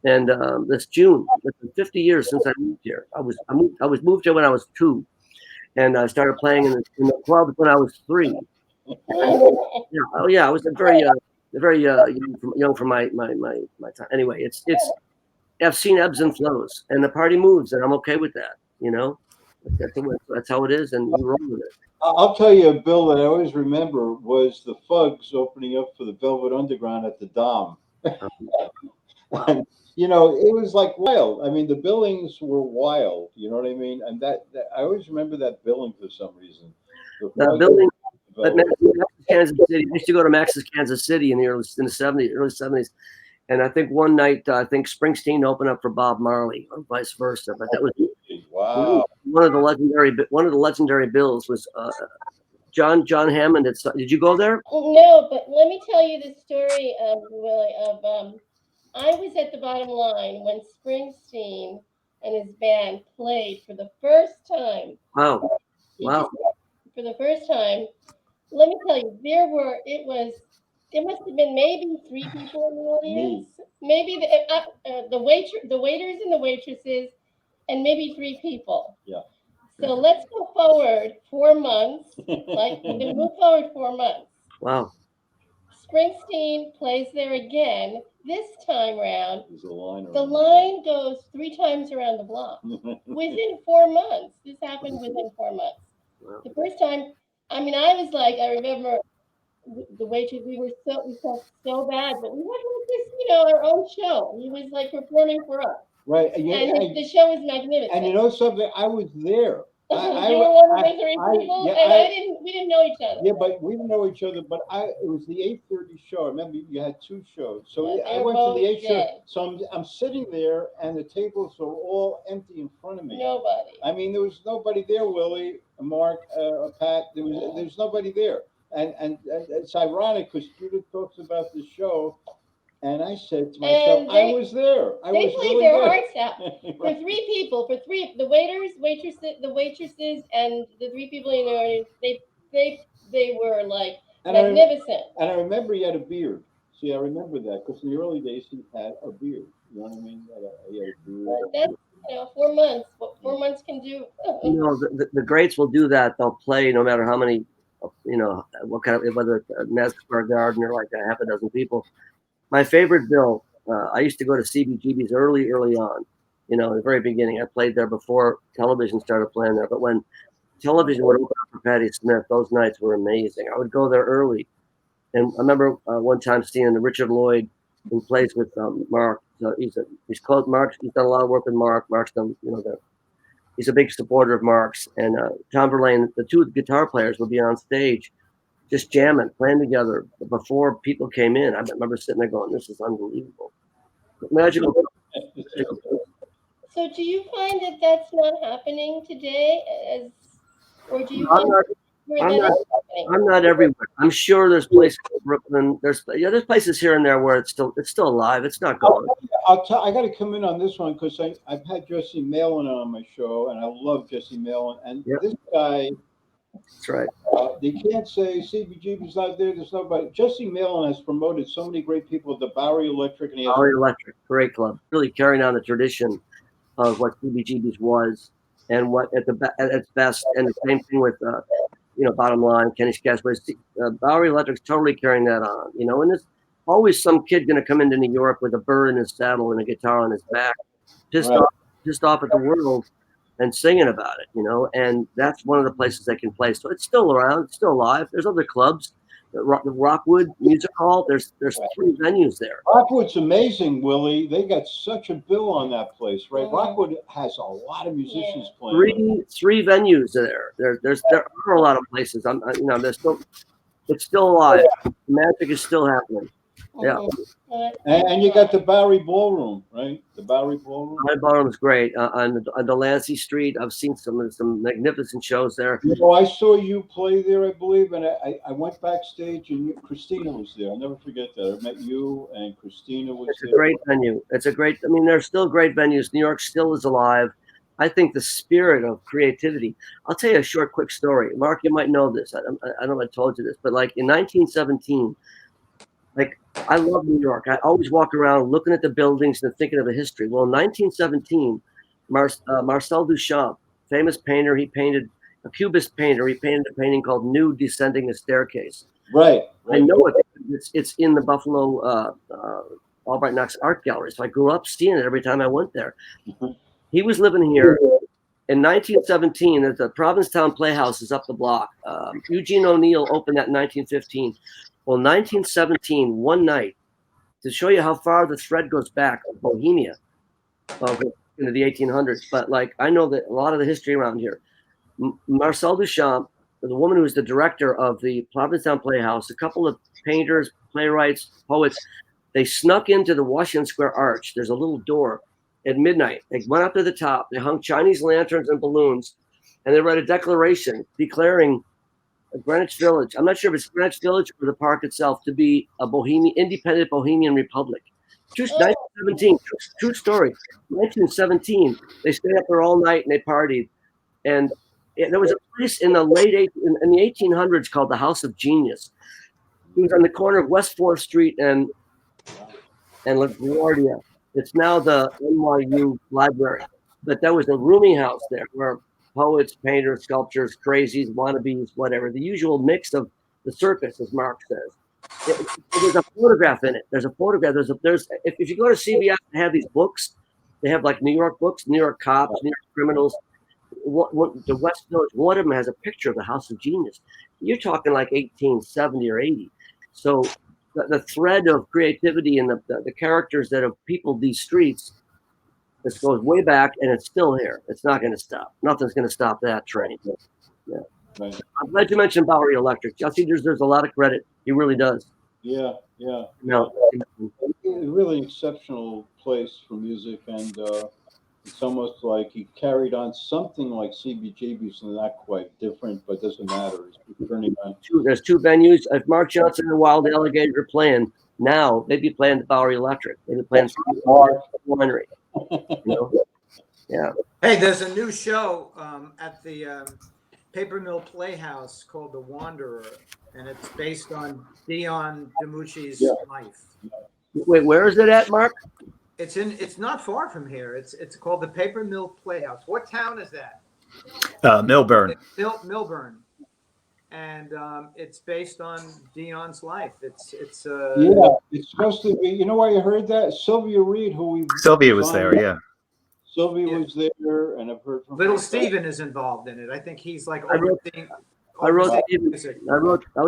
And this June, it's been 50 years since I moved here. I was moved here when I was 2, and I started playing in the clubs when I was 3. I was very young for my time. Anyway, it's I've seen ebbs and flows, and the party moves, and I'm okay with that. You know, that's how it is, and we roll with it. I'll tell you a bill that I always remember was the Fugs opening up for the Velvet Underground at the Dom. And, you know, it was like wild. I mean, the billings were wild. You know what I mean? And that I always remember that billing for some reason. The billing at Kansas City. I used to go to Max's Kansas City in the early 70s. And I think one night, Springsteen opened up for Bob Marley, or vice versa. But that was one of the legendary bills was John Hammond. Did you go there? No, but let me tell you the story, Willie. I was at the Bottom Line when Springsteen and his band played for the first time. Wow. For the first time, let me tell you, there must have been maybe 3 people in the audience, maybe the waiters and the waitresses, and maybe 3 people. Yeah. So let's go forward 4 months. Like we can move forward 4 months. Wow. Springsteen plays there again. This time round, the line goes 3 times around the block within 4 months. This happened within 4 months. Wow. The first time, I mean, I remember the waitress. We felt so bad, but we wanted this, you know, our own show. He was like performing for us, right? And the show was magnificent. And you know something? I was there. You were one of the 3 people, we didn't know each other. Yeah, but we didn't know each other. But it was the 8:30 show. I remember you had 2 shows, so I went to the 8 show. So I'm sitting there, and the tables are all empty in front of me. Nobody. I mean, there was nobody there. Willie, Mark, Pat. There's nobody there, and it's ironic because Judith talks about the show. And I said to myself, I was there. They played their hearts out for 3 people, the waiters, waitresses, and the 3 people in the audience. They were like magnificent. And I remember he had a beard. See, I remember that because in the early days he had a beard. You know what I mean? He had a beard. That's 4 months. What 4 months can do. You know, the greats will do that. They'll play no matter how many, you know, what kind of, whether it's a Madison Square Garden or like a half a dozen people. My favorite bill, I used to go to CBGB's early on, you know, in the very beginning. I played there before television started playing there. But when television would open up for Patti Smith, those nights were amazing. I would go there early. And I remember one time seeing Richard Lloyd, who plays with Mark. So he's called Mark. He's done a lot of work with Mark. Mark's done, you know, he's a big supporter of Mark's. And Tom Verlaine, the 2 guitar players, would be on stage. just jamming, playing together before people came in. I remember sitting there going, "This is unbelievable, magical." So do you find that that's not happening today, or do you I'm find not, where I'm that not, is happening? I'm not everywhere. I'm sure there's places in Brooklyn. There's places here and there where it's still alive. It's not gone. I got to come in on this one because I've had Jesse Malin on my show, and I love Jesse Malin. And Yep. this guy, That's right. they can't say CBGB's not there. There's nobody. Jesse Malin has promoted so many great people at the Bowery Electric, and he has Bowery Electric, great club, really carrying on the tradition of what CBGB's was and what at its best. And the same thing with Bottom Line, Kenny's Castaways. Bowery Electric's totally carrying that on, and there's always some kid going to come into New York with a bird in his saddle and a guitar on his back, pissed off at the world and singing about it, and that's one of the places they can play. So it's still around, it's still alive. There's other clubs, the Rockwood Music Hall. There's 3 venues there. Rockwood's amazing, Willie. They got such a bill on that place, right? Rockwood has a lot of musicians playing. Three venues there. There are a lot of places. It's still alive. The magic is still happening. Yeah. And you got the Bowery Ballroom, right? The Bowery Ballroom. My ballroom is great on Delancey Street. I've seen some magnificent shows there. I saw you play there, I believe, and I went backstage, and Christina was there. I'll never forget that. I met you, and Christina was there. It's a great venue. There's still great venues. New York still is alive. I think the spirit of creativity. I'll tell you a quick story. Mark, you might know this. I don't know if I told you this, but like in 1917, I love New York. I always walk around looking at the buildings and thinking of the history. Well, in 1917, Marcel Duchamp, famous painter, he painted a Cubist painter. He painted a painting called "Nude Descending a Staircase." Right. I know it. It's in the Buffalo Albright Knox Art Gallery. So I grew up seeing it every time I went there. He was living here in 1917. At the Provincetown Playhouse is up the block. Eugene O'Neill opened that in 1915. Well, 1917, one night, to show you how far the thread goes back, Bohemia, into the 1800s. But I know that a lot of the history around here. Marcel Duchamp, the woman who was the director of the Provincetown Playhouse, a couple of painters, playwrights, poets, they snuck into the Washington Square Arch. There's a little door at midnight. They went up to the top. They hung Chinese lanterns and balloons, and they read a declaration declaring Greenwich Village. I'm not sure if it's Greenwich Village or the park itself to be a independent Bohemian republic. 1917, true story. 1917, they stayed up there all night and they partied. And there was a place in the in the 1800s called the House of Genius. It was on the corner of West 4th Street and LaGuardia. It's now the NYU library. But there was a rooming house there where poets, painters, sculptors, crazies, wannabes, whatever, the usual mix of the circus, as Mark says. There's a photograph in it. There's a photograph. If you go to CBS, they have these books. They have New York books, New York cops, New York criminals. The West Village, one of them has a picture of the House of Genius. You're talking 1870 or 80. So the thread of creativity and the characters that have peopled these streets, this goes way back, and it's still here. It's not going to stop. Nothing's going to stop that train. Yeah. Right. I'm glad you mentioned Bowery Electric. Jesse deserves a lot of credit. He really does. Yeah. No. A really exceptional place for music, and it's almost like he carried on something like CBGB's, and not quite different, but doesn't matter. It's turning on. There's 2 venues. If Marc Jonson and the Wild Alligators are playing now, they'd be playing the Bowery Electric. They'd be playing Winery. Yeah. Hey, there's a new show at the Paper Mill Playhouse called The Wanderer, and it's based on Dion DiMucci's life. Wait, where is it at, Mark? It's not far from here. It's called the Paper Mill Playhouse. What town is that? Milburn. Milburn. And it's based on Dion's life. It's supposed to be. You know why I heard that? Sylvia Reed, Sylvia was there, yeah. Sylvia was there, and I've heard from Little Steven is involved in it. I think he's I was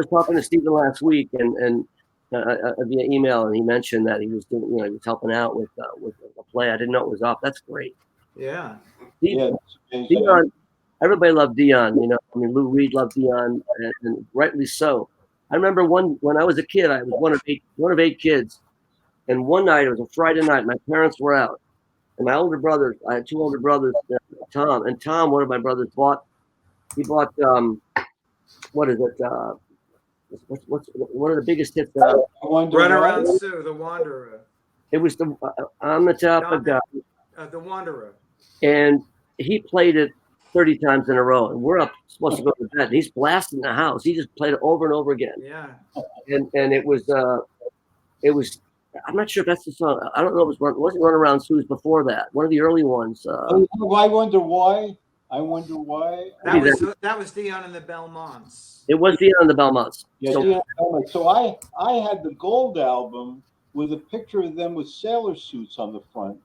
talking to Stephen last week and via email, and he mentioned that he was doing, he was helping out with a play. I didn't know it was up. That's great. Yeah. Dion, everybody loved Dion. Lou Reed loved Dion, and rightly so. I remember when I was a kid, I was one of eight kids. And one night, it was a Friday night, my parents were out. And my older brothers, I had two older brothers, Tom. And Tom, one of my brothers, bought what is it? What's one of the biggest hits? Run Around Sue, The Wanderer. It was On the Top of God. The Wanderer. And he played it 30 times in a row. And we're supposed to go to bed. And he's blasting the house. He just played it over and over again. Yeah. And it was, I'm not sure if that's the song. I don't know if it wasn't Run Around Sue's before that. One of the early ones. I Wonder Why. I Wonder Why. That was Dion and the Belmonts. It was Dion and the Belmonts. Yeah, so I had the gold album with a picture of them with sailor suits on the front.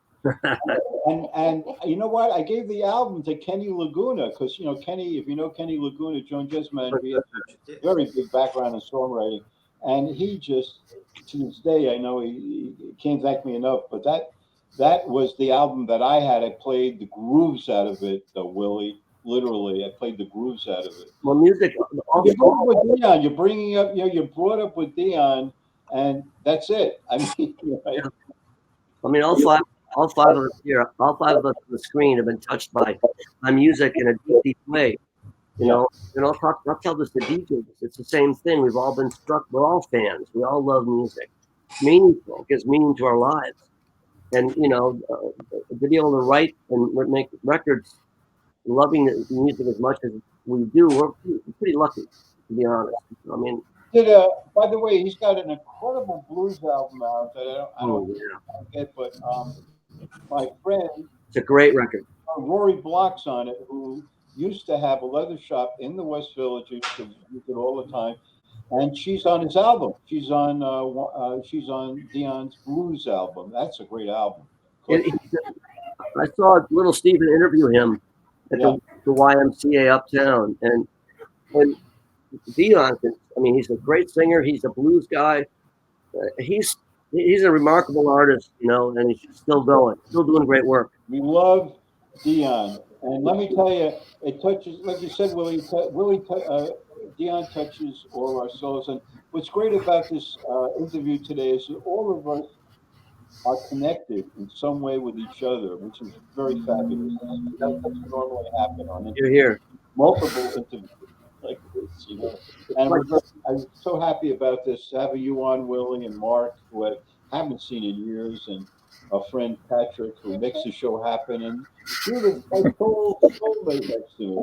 and you know what? I gave the album to Kenny Laguna because Kenny, if you know Kenny Laguna, Joan Jez man, he has a very big background in songwriting, and he just to this day, I know he can't thank me enough, but that was the album that I had. I played the grooves out of it, Willie. Literally, I played the grooves out of it. Well, music. You with Dion. You're bringing up. You're brought up with Dion, and that's it. I mean, I mean, all five of us here, all five of us on the screen have been touched by music in a deep way. And I'll tell this to DJs. It's the same thing. We've all been struck. We're all fans. We all love music. It's meaningful. It gives meaning to our lives. And to be able to write and make records, loving the music as much as we do, we're pretty lucky, to be honest. I mean, by the way, he's got an incredible blues album out that I don't get, but my friend, it's a great record. Rory Block's on it, who used to have a leather shop in the West Village. She used it all the time, and she's on his album. She's on Dion's blues album. That's a great album. I saw Little Steven interview him at the YMCA Uptown, and Dion, I mean, he's a great singer. He's a blues guy. He's a remarkable artist, and he's still doing great work. We love Dion, and let me tell you, it touches, like you said, Willie. Dion touches all our souls, and what's great about this interview today is that all of us are connected in some way with each other, which is very fabulous. That doesn't normally happen on multiple interviews like this, And I'm so happy about this, having you on, Willie and Mark, who I haven't seen in years, and our friend Patrick, who makes the show happen, and Judith, my soulmate next to me.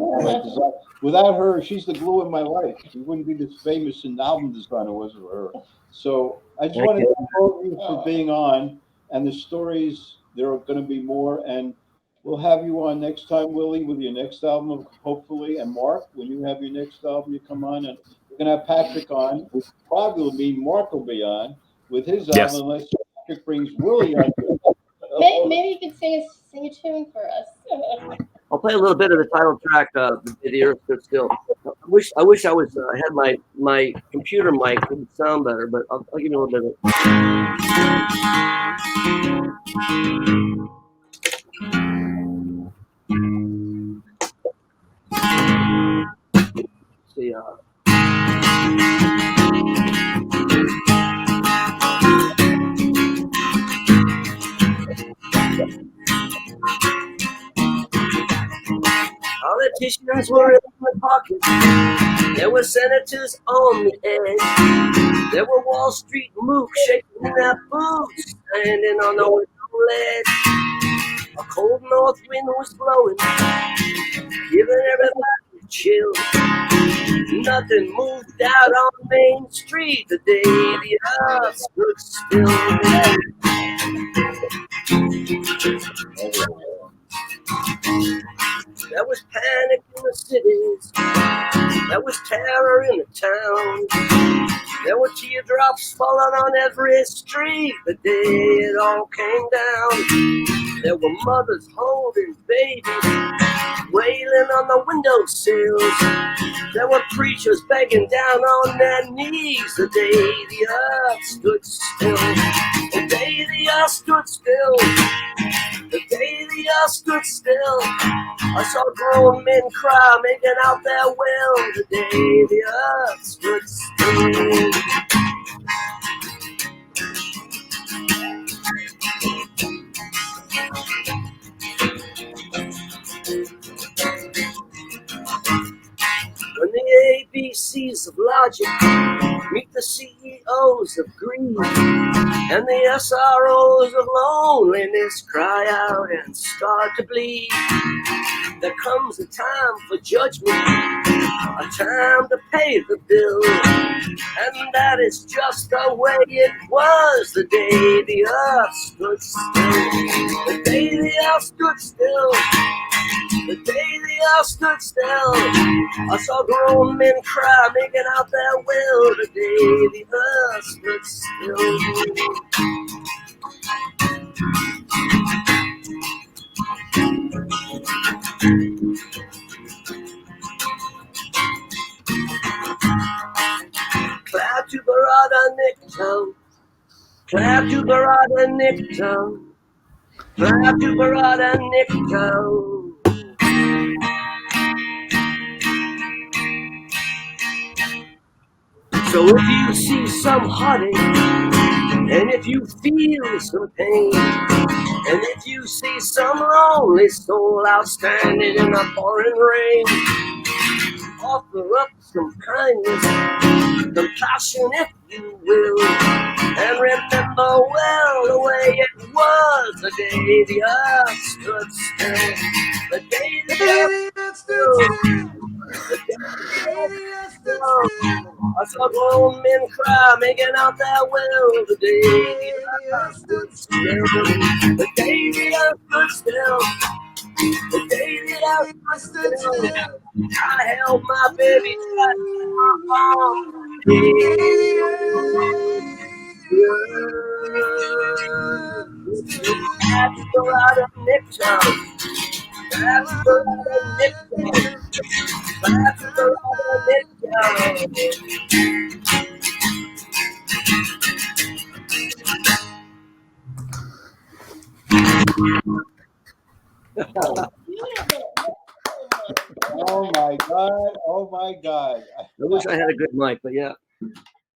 Without her, she's the glue in my life. She wouldn't be this famous and album designer was for her. So I just want to thank all of you for being on, and the stories, there are going to be more, and we'll have you on next time, Willie, with your next album, hopefully, and Mark, when you have your next album, you come on, and we're going to have Patrick on, which probably will mean Mark will be on with his album, unless Patrick brings Willie on. Maybe you could sing a tune for us. I'll play a little bit of the title track, "The Earth Stood Still." I wish I was had my computer mic. It would sound better, but I'll give you a little bit of it. See, politicians were in my pocket. There were senators on the edge. There were Wall Street mooks shaking their boots, standing on the window ledge. A cold north wind was blowing, giving everybody a chill. Nothing moved out on Main Street the day the earth stood still. There was panic in the cities. There was terror in the town. There were teardrops falling on every street the day it all came down. There were mothers holding babies, wailing on the windowsills. There were preachers begging down on their knees the day the earth stood still. The day the earth stood still. The day the earth stood still. I saw grown men cry, making out their will the day the earth stood still. When the ABCs of logic meet the CEOs of greed, and the SROs of loneliness cry out and start to bleed, there comes a time for judgment, a time to pay the bill, and that is just the way it was the day the earth stood still. The day the earth stood still. The day the earth stood still. I saw grown men cry, making out their will the day the earth stood still. Clap to Barada Nicktown, clap to Barada Nicktown, clap to Barada Nicktown. So if you see some heartache, and if you feel some pain, and if you see some lonely soul outstanding in the pouring rain, offer up some kindness, compassion if you will, and remember well the way it was the day the earth stood still. The day the earth stood still. The day the earth stood still. I saw grown men cry, making out their will the day the earth stood still. The day the earth stood still. The day the earth stood still. I held my baby tight in my arms. That's the right of Nicktown. That's the right of Nicktown. That's the right of Nicktown. Beautiful. Oh my God. Oh my God. I wish I had a good mic, but yeah.